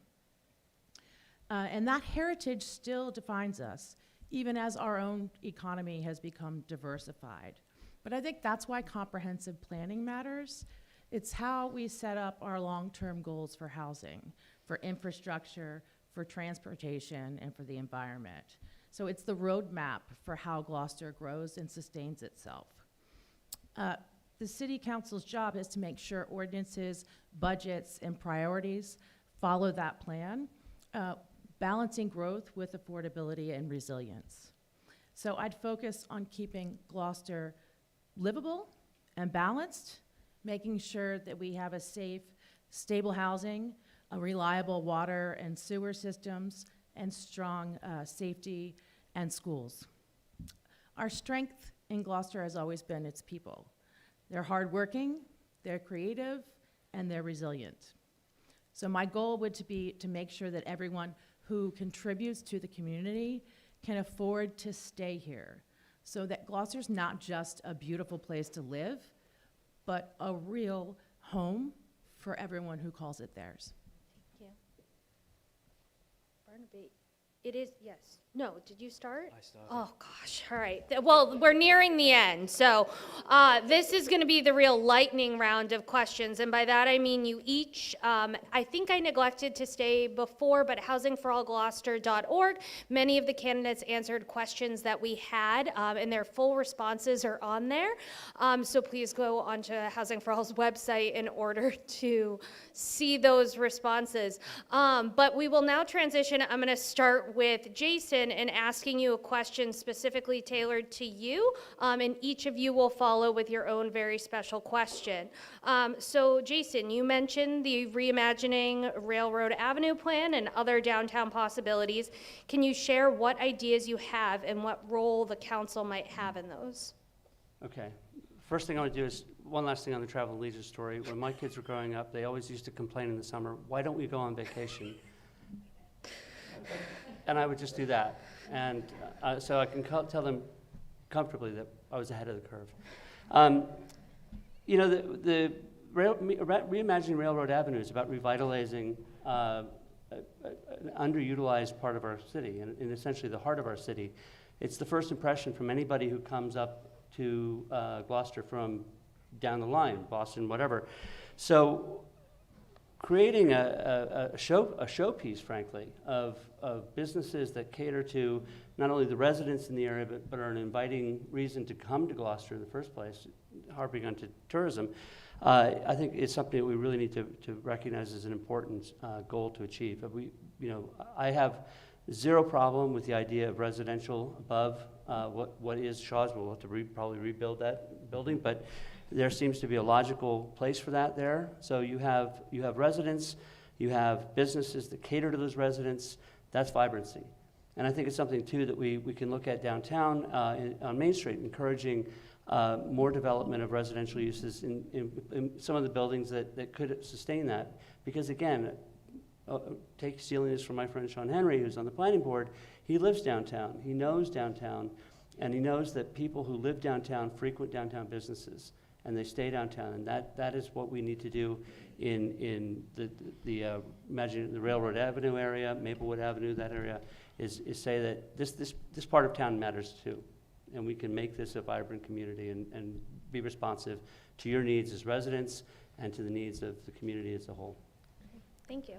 S2: And that heritage still defines us, even as our own economy has become diversified. But I think that's why comprehensive planning matters. It's how we set up our long-term goals for housing, for infrastructure, for transportation, and for the environment. So it's the roadmap for how Gloucester grows and sustains itself. The City Council's job is to make sure ordinances, budgets, and priorities follow that plan, balancing growth with affordability and resilience. So I'd focus on keeping Gloucester livable and balanced, making sure that we have a safe, stable housing, a reliable water and sewer systems, and strong safety and schools. Our strength in Gloucester has always been its people. They're hardworking, they're creative, and they're resilient. So my goal would be to make sure that everyone who contributes to the community can afford to stay here, so that Gloucester's not just a beautiful place to live, but a real home for everyone who calls it theirs.
S1: Thank you. Barnaby. It is, yes. No, did you start?
S3: I started.
S1: Oh, gosh, all right. Well, we're nearing the end, so this is going to be the real lightning round of questions, and by that I mean you each, I think I neglected to say before, but housingforallgloucester.org, many of the candidates answered questions that we had, and their full responses are on there, so please go onto Housing for All's website in order to see those responses. But we will now transition. I'm going to start with Jason and asking you a question specifically tailored to you, and each of you will follow with your own very special question. So Jason, you mentioned the Reimagining Railroad Avenue plan and other downtown possibilities. Can you share what ideas you have and what role the council might have in those?
S4: Okay. First thing I want to do is, one last thing on the travel and leisure story. When my kids were growing up, they always used to complain in the summer, why don't we go on vacation? And I would just do that. And so I can tell them comfortably that I was ahead of the curve. You know, the Reimagining Railroad Avenue is about revitalizing an underutilized part of our city, and essentially the heart of our city. It's the first impression from anybody who comes up to Gloucester from down the line, Boston, whatever. So creating a showpiece, frankly, of businesses that cater to not only the residents in the area, but are an inviting reason to come to Gloucester in the first place, harping onto tourism, I think it's something that we really need to recognize as an important goal to achieve. I have zero problem with the idea of residential above what is Shaw's. We'll have to probably rebuild that building, but there seems to be a logical place for that there. So you have residents, you have businesses that cater to those residents. That's vibrancy. And I think it's something, too, that we can look at downtown on Main Street, encouraging more development of residential uses in some of the buildings that could sustain that. Because, again, stealing this from my friend Sean Henry, who's on the planning board, he lives downtown. He knows downtown, and he knows that people who live downtown frequent downtown businesses, and they stay downtown, and that is what we need to do in imagine the Railroad Avenue area, Maplewood Avenue, that area, is say that this part of town matters too, and we can make this a vibrant community and be responsive to your needs as residents and to the needs of the community as a whole.
S1: Thank you.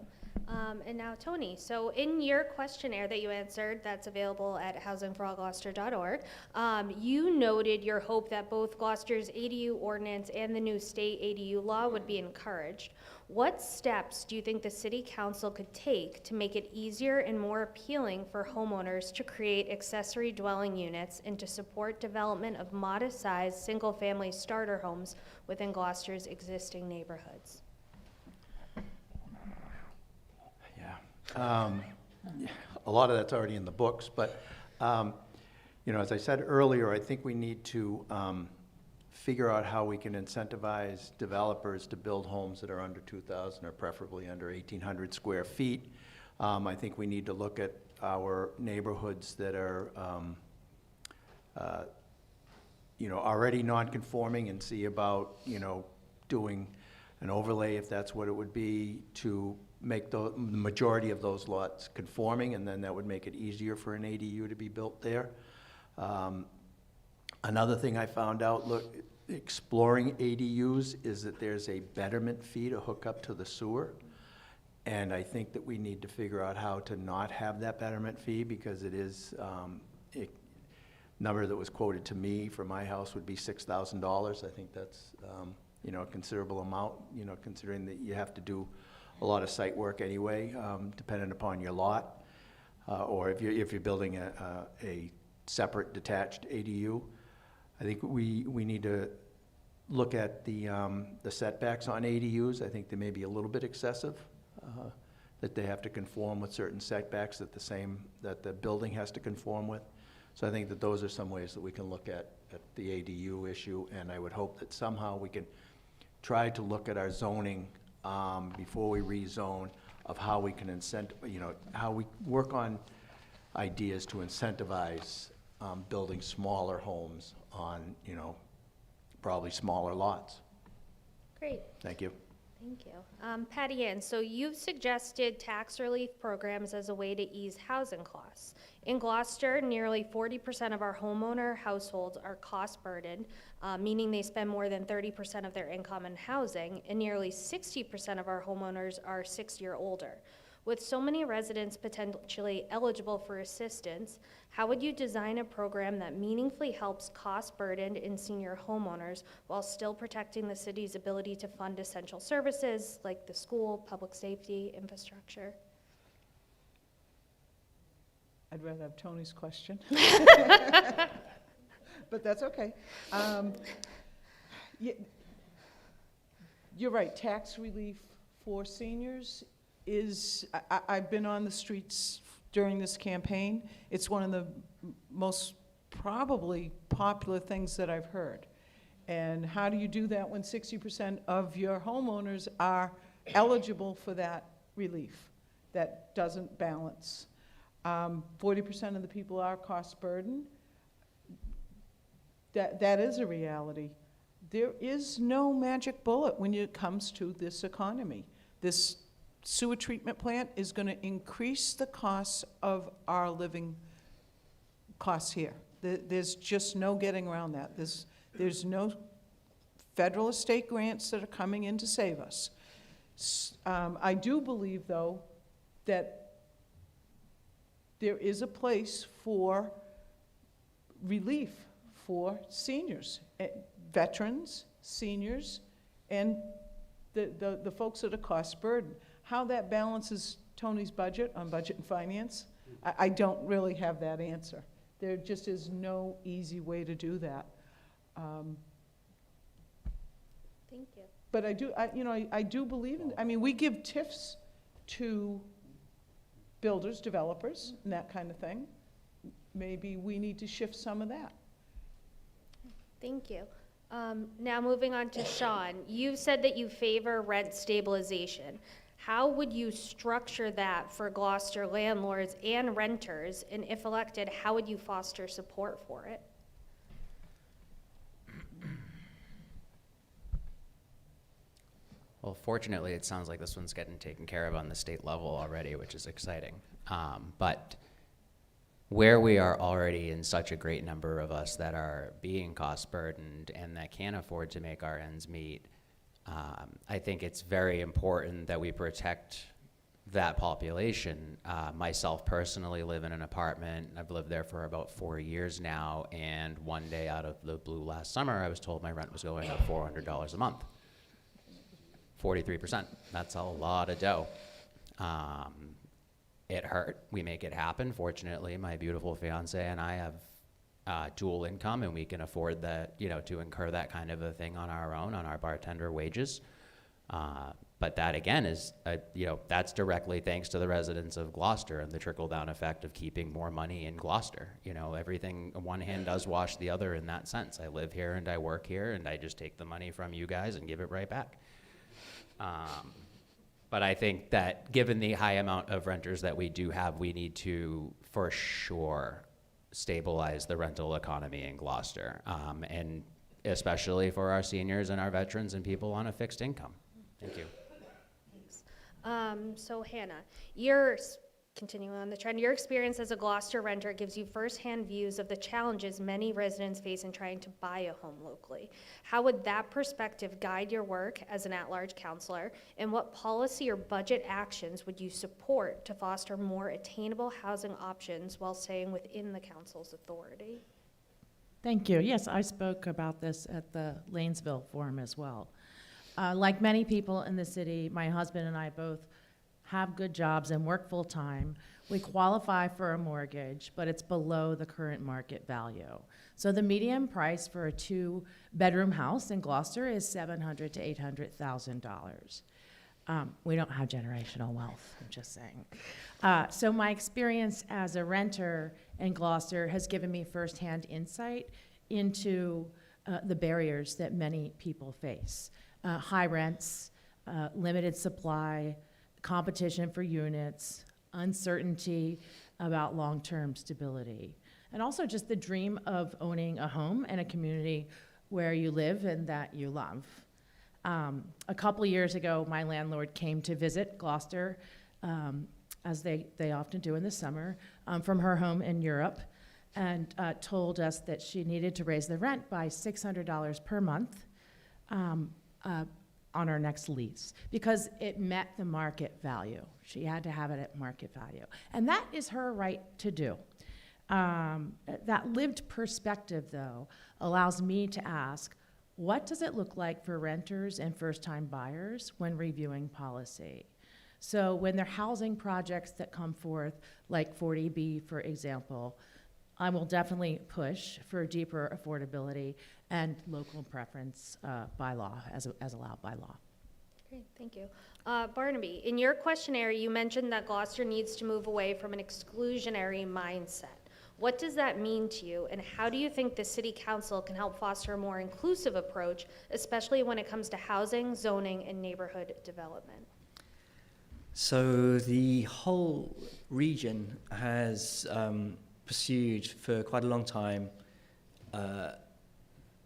S1: And now Tony, so in your questionnaire that you answered that's available at housingforallgloucester.org, you noted your hope that both Gloucester's ADU ordinance and the new state ADU law would be encouraged. What steps do you think the city council could take to make it easier and more appealing for homeowners to create accessory dwelling units and to support development of modest-sized single-family starter homes within Gloucester's existing neighborhoods?
S5: A lot of that's already in the books, but as I said earlier, I think we need to figure out how we can incentivize developers to build homes that are under 2,000 or preferably under 1,800 square feet. I think we need to look at our neighborhoods that are already non-conforming and see about doing an overlay, if that's what it would be, to make the majority of those lots conforming, and then that would make it easier for an ADU to be built there. Another thing I found out, exploring ADUs, is that there's a betterment fee to hook up to the sewer. And I think that we need to figure out how to not have that betterment fee, because it is, a number that was quoted to me for my house would be $6,000. I think that's, a considerable amount, considering that you have to do a lot of site work anyway, depending upon your lot, or if you're building a separate detached ADU. I think we need to look at the setbacks on ADUs. I think they may be a little bit excessive, that they have to conform with certain setbacks that the building has to conform with. So I think that those are some ways that we can look at the ADU issue, and I would hope that somehow we can try to look at our zoning before we rezone, of how we can how we work on ideas to incentivize building smaller homes on, probably smaller lots.
S1: Great.
S5: Thank you.
S1: Thank you. Patty Ann, so you've suggested tax relief programs as a way to ease housing costs. In Gloucester, nearly 40% of our homeowner households are cost burdened, meaning they spend more than 30% of their income in housing, and nearly 60% of our homeowners are 60 or older. With so many residents potentially eligible for assistance, how would you design a program that meaningfully helps cost-burdened and senior homeowners while still protecting the city's ability to fund essential services like the school, public safety, infrastructure?
S6: I'd rather have Tony's question. But that's okay. You're right, tax relief for seniors is, I've been on the streets during this campaign. It's one of the most probably popular things that I've heard. And how do you do that when 60% of your homeowners are eligible for that relief? That doesn't balance. 40% of the people are cost burdened. That is a reality. There is no magic bullet when it comes to this economy. This sewer treatment plant is going to increase the costs of our living costs here. There's just no getting around that. There's no federal or state grants that are coming in to save us. I do believe, though, that there is a place for relief for seniors, veterans, seniors, and the folks that are cost burdened. How that balances Tony's budget on budget and finance, I don't really have that answer. There just is no easy way to do that.
S1: Thank you.
S6: But I do believe in, I mean, we give TIFs to builders, developers, and that kind of thing. Maybe we need to shift some of that.
S1: Thank you. Now moving on to Sean, you said that you favor rent stabilization. How would you structure that for Gloucester landlords and renters? And if elected, how would you foster support for it?
S7: Well, fortunately, it sounds like this one's getting taken care of on the state level already, which is exciting. But where we are already in such a great number of us that are being cost burdened and that can't afford to make our ends meet, I think it's very important that we protect that population. Myself personally live in an apartment. I've lived there for about 4 years now, and one day out of the blue last summer, I was told my rent was going up $400 a month. 43%. That's a lot of dough. It hurt. We make it happen. Fortunately, my beautiful fiance and I have dual income, and we can afford that, to incur that kind of a thing on our own, on our bartender wages. But that again is, that's directly thanks to the residents of Gloucester and the trickle-down effect of keeping more money in Gloucester. Everything, one hand does wash the other in that sense. I live here and I work here, and I just take the money from you guys and give it right back. But I think that given the high amount of renters that we do have, we need to, for sure, stabilize the rental economy in Gloucester, and especially for our seniors and our veterans and people on a fixed income. Thank you.
S1: Thanks. So Hannah, continuing on the trend, your experience as a Gloucester renter gives you firsthand views of the challenges many residents face in trying to buy a home locally. How would that perspective guide your work as an at-large councilor, and what policy or budget actions would you support to foster more attainable housing options while staying within the council's authority?
S2: Thank you. Yes, I spoke about this at the Lanesville Forum as well. Like many people in the city, my husband and I both have good jobs and work full-time. We qualify for a mortgage, but it's below the current market value. So the median price for a 2-bedroom house in Gloucester is $700,000 to $800,000. We don't have generational wealth, I'm just saying. So my experience as a renter in Gloucester has given me firsthand insight into the barriers that many people face. High rents, limited supply, competition for units, uncertainty about long-term stability, and also just the dream of owning a home and a community where you live and that you love. A couple of years ago, my landlord came to visit Gloucester, as they often do in the summer, from her home in Europe, and told us that she needed to raise the rent by $600 per month on her next lease because it met the market value. She had to have it at market value. And that is her right to do. That lived perspective, though, allows me to ask, what does it look like for renters and first-time buyers when reviewing policy? So when there are housing projects that come forth, like 40B, for example, I will definitely push for deeper affordability and local preference by law, as allowed by law.
S1: Great, thank you. Barnaby, in your questionnaire, you mentioned that Gloucester needs to move away from an exclusionary mindset. What does that mean to you, and how do you think the City Council can help foster a more inclusive approach, especially when it comes to housing, zoning, and neighborhood development?
S3: So the whole region has pursued for quite a long time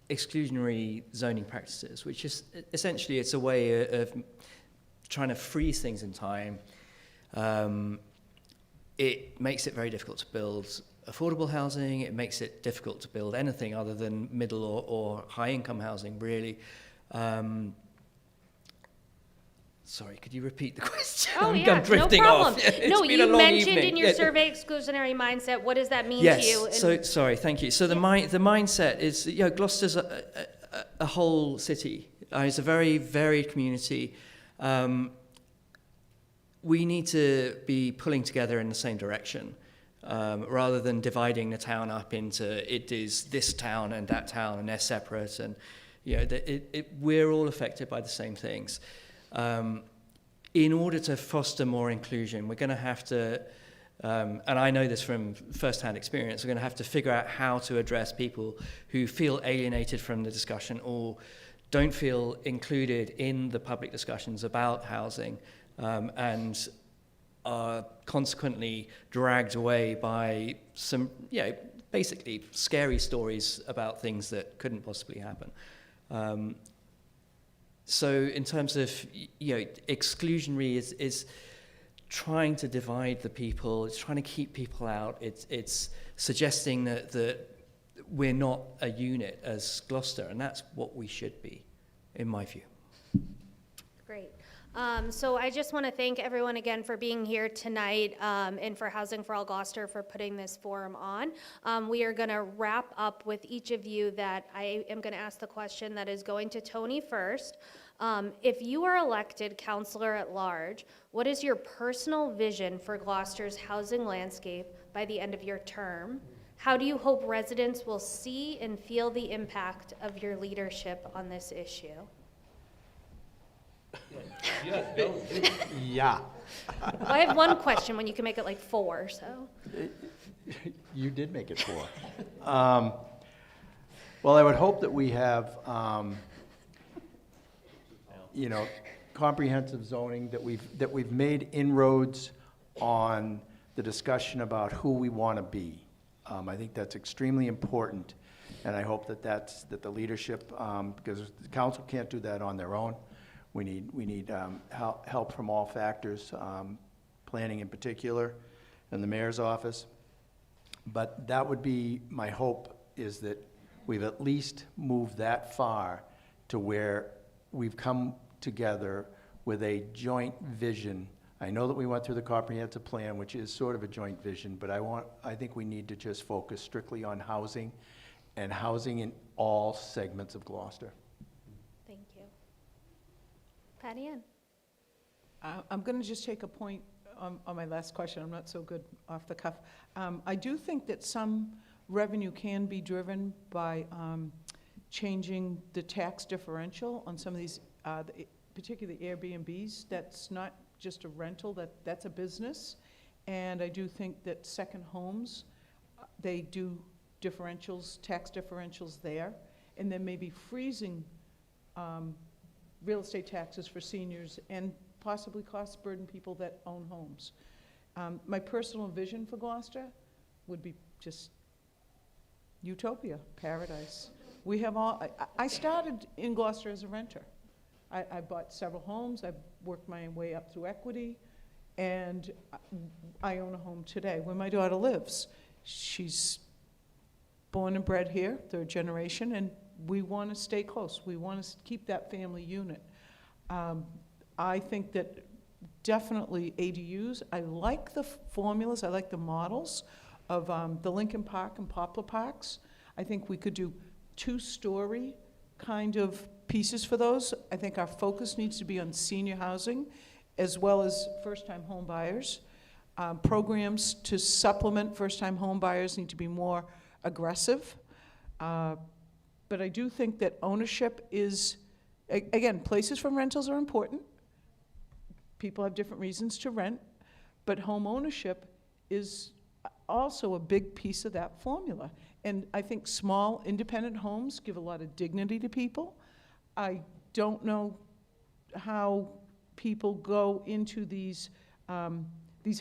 S3: exclusionary zoning practices, which is essentially it's a way of trying to freeze things in time. It makes it very difficult to build affordable housing. It makes it difficult to build anything other than middle or high income housing, really. Sorry, could you repeat the question?
S1: Oh, yeah,
S3: I'm drifting
S1: no problem.
S3: off. It's
S1: No,
S3: been
S1: you
S3: a long
S1: mentioned
S3: evening.
S1: in your
S3: Yeah.
S1: survey exclusionary mindset. What does that mean
S3: Yes.
S1: to you?
S3: So sorry, thank you. So the mindset is, Gloucester's a whole city. It's a very varied community. We need to be pulling together in the same direction, rather than dividing the town up into it is this town and that town and they're separate, and we're all affected by the same things. In order to foster more inclusion, we're going to have to, and I know this from first-hand experience, we're going to have to figure out how to address people who feel alienated from the discussion or don't feel included in the public discussions about housing, and are consequently dragged away by some, basically scary stories about things that couldn't possibly happen. So in terms of, exclusionary is trying to divide the people, it's trying to keep people out, it's suggesting that we're not a unit as Gloucester, and that's what we should be, in my view.
S1: Great. So I just want to thank everyone again for being here tonight, and for Housing for All Gloucester for putting this forum on. We are going to wrap up with each of you that I am going to ask the question that is going to Tony first. If you are elected councilor at large, what is your personal vision for Gloucester's housing landscape by the end of your term? How do you hope residents will see and feel the impact of your leadership on this issue?
S5: Yeah.
S1: I have one question when you can make it like 4, so.
S5: You did make it 4. Well, I would hope that we have, comprehensive zoning, that we've made inroads on the discussion about who we want to be. I think that's extremely important, and I hope that the leadership, because the council can't do that on their own. We need help from all factors, planning in particular, and the mayor's office. But that would be my hope, is that we've at least moved that far to where we've come together with a joint vision. I know that we went through the comprehensive plan, which is sort of a joint vision, but I think we need to just focus strictly on housing, and housing in all segments of Gloucester.
S1: Thank you. Patty Ann.
S6: I'm going to just take a point on my last question. I'm not so good off the cuff. I do think that some revenue can be driven by changing the tax differential on some of these, particularly Airbnbs. That's not just a rental, that's a business. And I do think that second homes, they do differentials, tax differentials there, and then maybe freezing real estate taxes for seniors and possibly cost burden people that own homes. My personal vision for Gloucester would be just utopia, paradise. We have all, I started in Gloucester as a renter. I bought several homes, I've worked my way up through equity, and I own a home today where my daughter lives. She's born and bred here, third generation, and we want to stay close. We want to keep that family unit. I think that definitely ADUs, I like the formulas, I like the models of the Lincoln Park and Poplar Parks. I think we could do 2-story kind of pieces for those. I think our focus needs to be on senior housing as well as first-time home buyers. Programs to supplement first-time home buyers need to be more aggressive. But I do think that ownership is, again, places for rentals are important. People have different reasons to rent, but home ownership is also a big piece of that formula. And I think small independent homes give a lot of dignity to people. I don't know how people go into these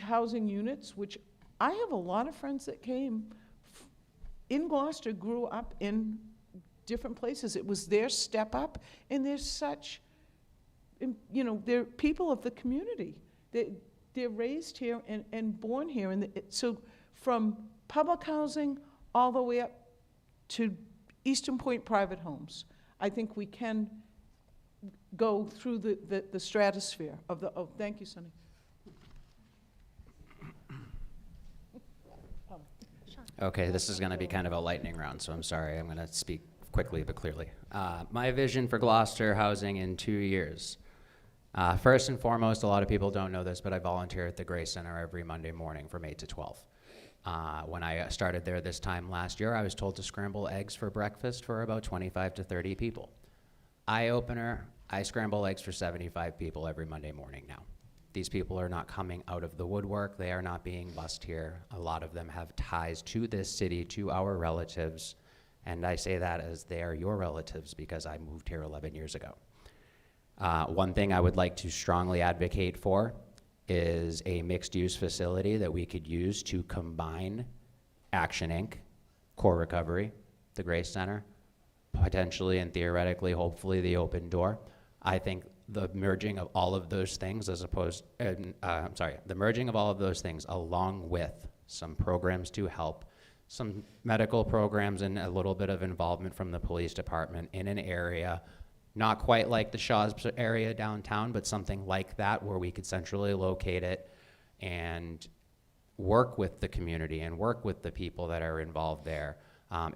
S6: housing units, which I have a lot of friends that came in Gloucester, grew up in different places. It was their step up, and they're such, you know, they're people of the community. They're raised here and born here, and so from public housing all the way up to Eastern Point private homes, I think we can go through the stratosphere of the, oh, thank you, Sonny.
S7: Okay, this is going to be kind of a lightning round, so I'm sorry. I'm going to speak quickly but clearly. My vision for Gloucester housing in 2 years. First and foremost, a lot of people don't know this, but I volunteer at the Gray Center every Monday morning from 8 to 12. When I started there this time last year, I was told to scramble eggs for breakfast for about 25 to 30 people. Eye-opener, I scramble eggs for 75 people every Monday morning now. These people are not coming out of the woodwork. They are not being bussed here. A lot of them have ties to this city, to our relatives, and I say that as they are your relatives because I moved here 11 years ago. One thing I would like to strongly advocate for is a mixed-use facility that we could use to combine Action Inc., Core Recovery, the Gray Center, potentially and theoretically, hopefully, the Open Door. I think the merging of all of those things the merging of all of those things along with some programs to help, some medical programs and a little bit of involvement from the police department in an area, not quite like the Shaw's area downtown, but something like that where we could centrally locate it and work with the community and work with the people that are involved there.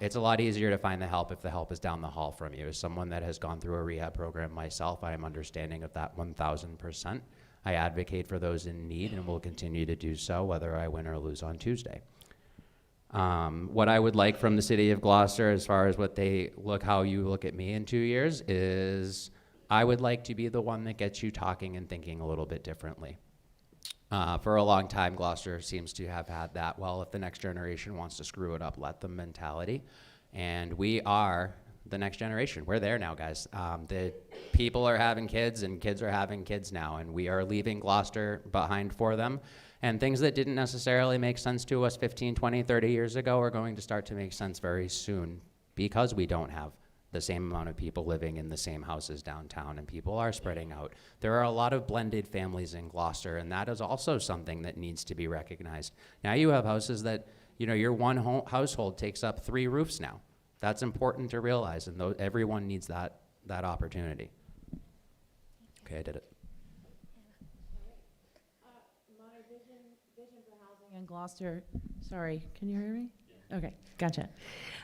S7: It's a lot easier to find the help if the help is down the hall from you. As someone that has gone through a rehab program myself, I am understanding of that 1,000%. I advocate for those in need and will continue to do so whether I win or lose on Tuesday. What I would like from the city of Gloucester as far as how you look at me in 2 years is I would like to be the one that gets you talking and thinking a little bit differently. For a long time, Gloucester seems to have had that, well, if the next generation wants to screw it up, let them mentality. And we are the next generation. We're there now, guys. The people are having kids and kids are having kids now, and we are leaving Gloucester behind for them. And things that didn't necessarily make sense to us 15, 20, 30 years ago are going to start to make sense very soon because we don't have the same amount of people living in the same houses downtown, and people are spreading out. There are a lot of blended families in Gloucester, and that is also something that needs to be recognized. Now you have houses that, you know, your one household takes up 3 roofs now. That's important to realize, and everyone needs that opportunity. Okay, I did it.
S2: My vision for housing in Gloucester, sorry, can you hear me? Okay, gotcha.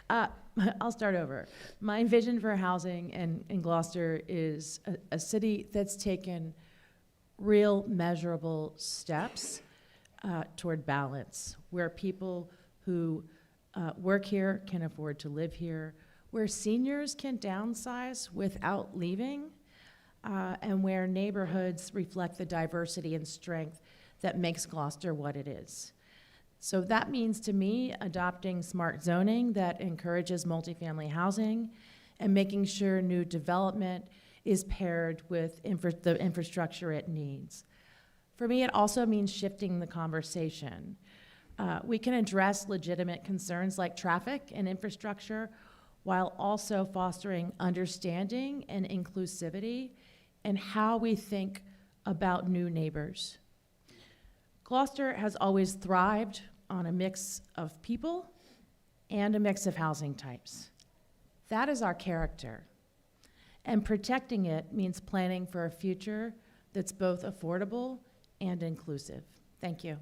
S2: I'll start over. My vision for housing in Gloucester is a city that's taken real measurable steps toward balance, where people who work here can afford to live here, where seniors can downsize without leaving, and where neighborhoods reflect the diversity and strength that makes Gloucester what it is. So that means to me adopting smart zoning that encourages multifamily housing and making sure new development is paired with the infrastructure it needs. For me, it also means shifting the conversation. We can address legitimate concerns like traffic and infrastructure while also fostering understanding and inclusivity and how we think about new neighbors. Gloucester has always thrived on a mix of people and a mix of housing types. That is our character. And protecting it means planning for a future that's both affordable and inclusive. Thank you.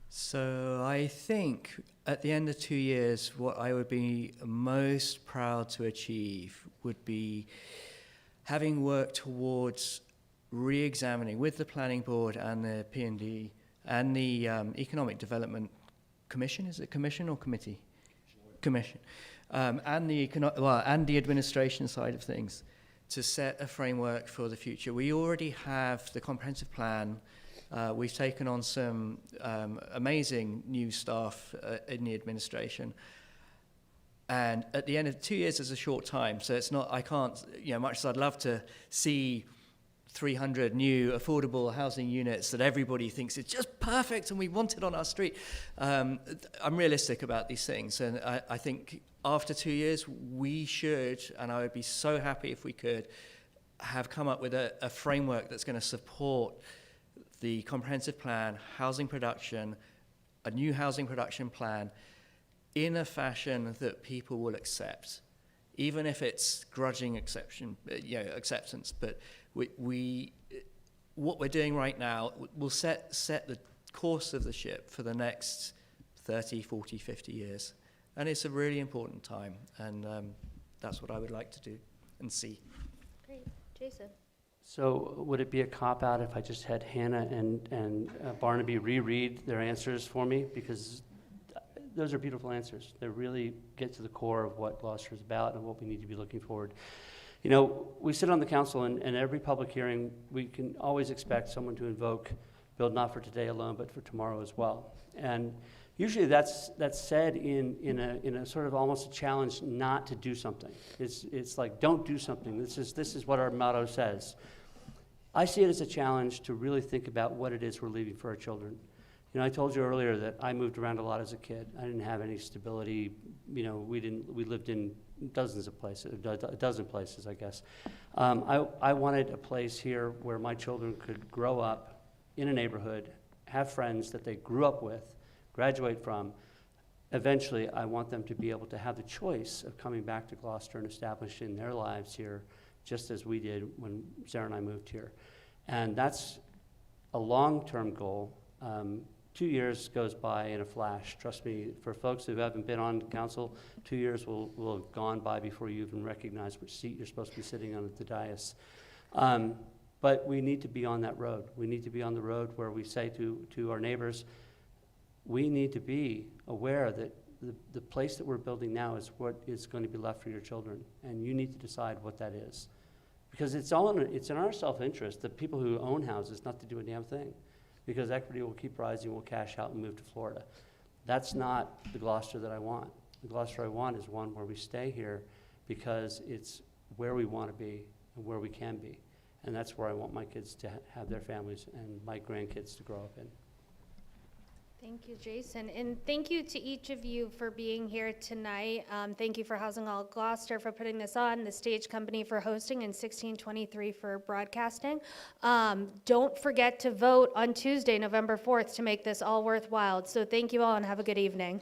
S3: So I think at the end of 2 years, what I would be most proud to achieve would be having worked towards re-examining with the Planning Board and the P&D and the Economic Development Commission, is it commission or committee? Commission. And the administration side of things to set a framework for the future. We already have the comprehensive plan. We've taken on some amazing new staff in the administration. And at the end of 2 years is a short time, so it's not, I can't, much as I'd love to see 300 new affordable housing units that everybody thinks is just perfect and we want it on our street. I'm realistic about these things, and I think after 2 years we should, and I would be so happy if we could, have come up with a framework that's going to support the comprehensive plan, housing production, a new housing production plan, in a fashion that people will accept, even if it's grudging acceptance. But what we're doing right now will set the course of the ship for the next 30, 40, 50 years. And it's a really important time, and that's what I would like to do and see.
S1: Great. Jason?
S4: So would it be a cop-out if I just had Hannah and Barnaby reread their answers for me? Because those are beautiful answers. They really get to the core of what Gloucester is about and what we need to be looking forward. We sit on the council, and every public hearing, we can always expect someone to invoke build not for today alone, but for tomorrow as well. And usually that's said in a sort of almost a challenge not to do something. It's like, don't do something. This is what our motto says. I see it as a challenge to really think about what it is we're leaving for our children. I told you earlier that I moved around a lot as a kid. I didn't have any stability. We lived in dozens of places, a dozen places, I guess. I wanted a place here where my children could grow up in a neighborhood, have friends that they grew up with, graduate from. Eventually, I want them to be able to have the choice of coming back to Gloucester and establishing their lives here, just as we did when Sarah and I moved here. And that's a long-term goal. 2 years goes by in a flash. Trust me, for folks who haven't been on council, 2 years will have gone by before you even recognize which seat you're supposed to be sitting on at the dais. But we need to be on that road. We need to be on the road where we say to our neighbors, we need to be aware that the place that we're building now is what is going to be left for your children, and you need to decide what that is. Because it's in our self-interest, the people who own houses, not to do a damn thing. Because equity will keep rising, we'll cash out and move to Florida. That's not the Gloucester that I want. The Gloucester I want is one where we stay here because it's where we want to be and where we can be. And that's where I want my kids to have their families and my grandkids to grow up in.
S1: Thank you, Jason. And thank you to each of you for being here tonight. Thank you for Housing All Gloucester for putting this on, the Stage Company for hosting, and 1623 for broadcasting. Don't forget to vote on Tuesday, November 4th, to make this all worthwhile. So thank you all and have a good evening.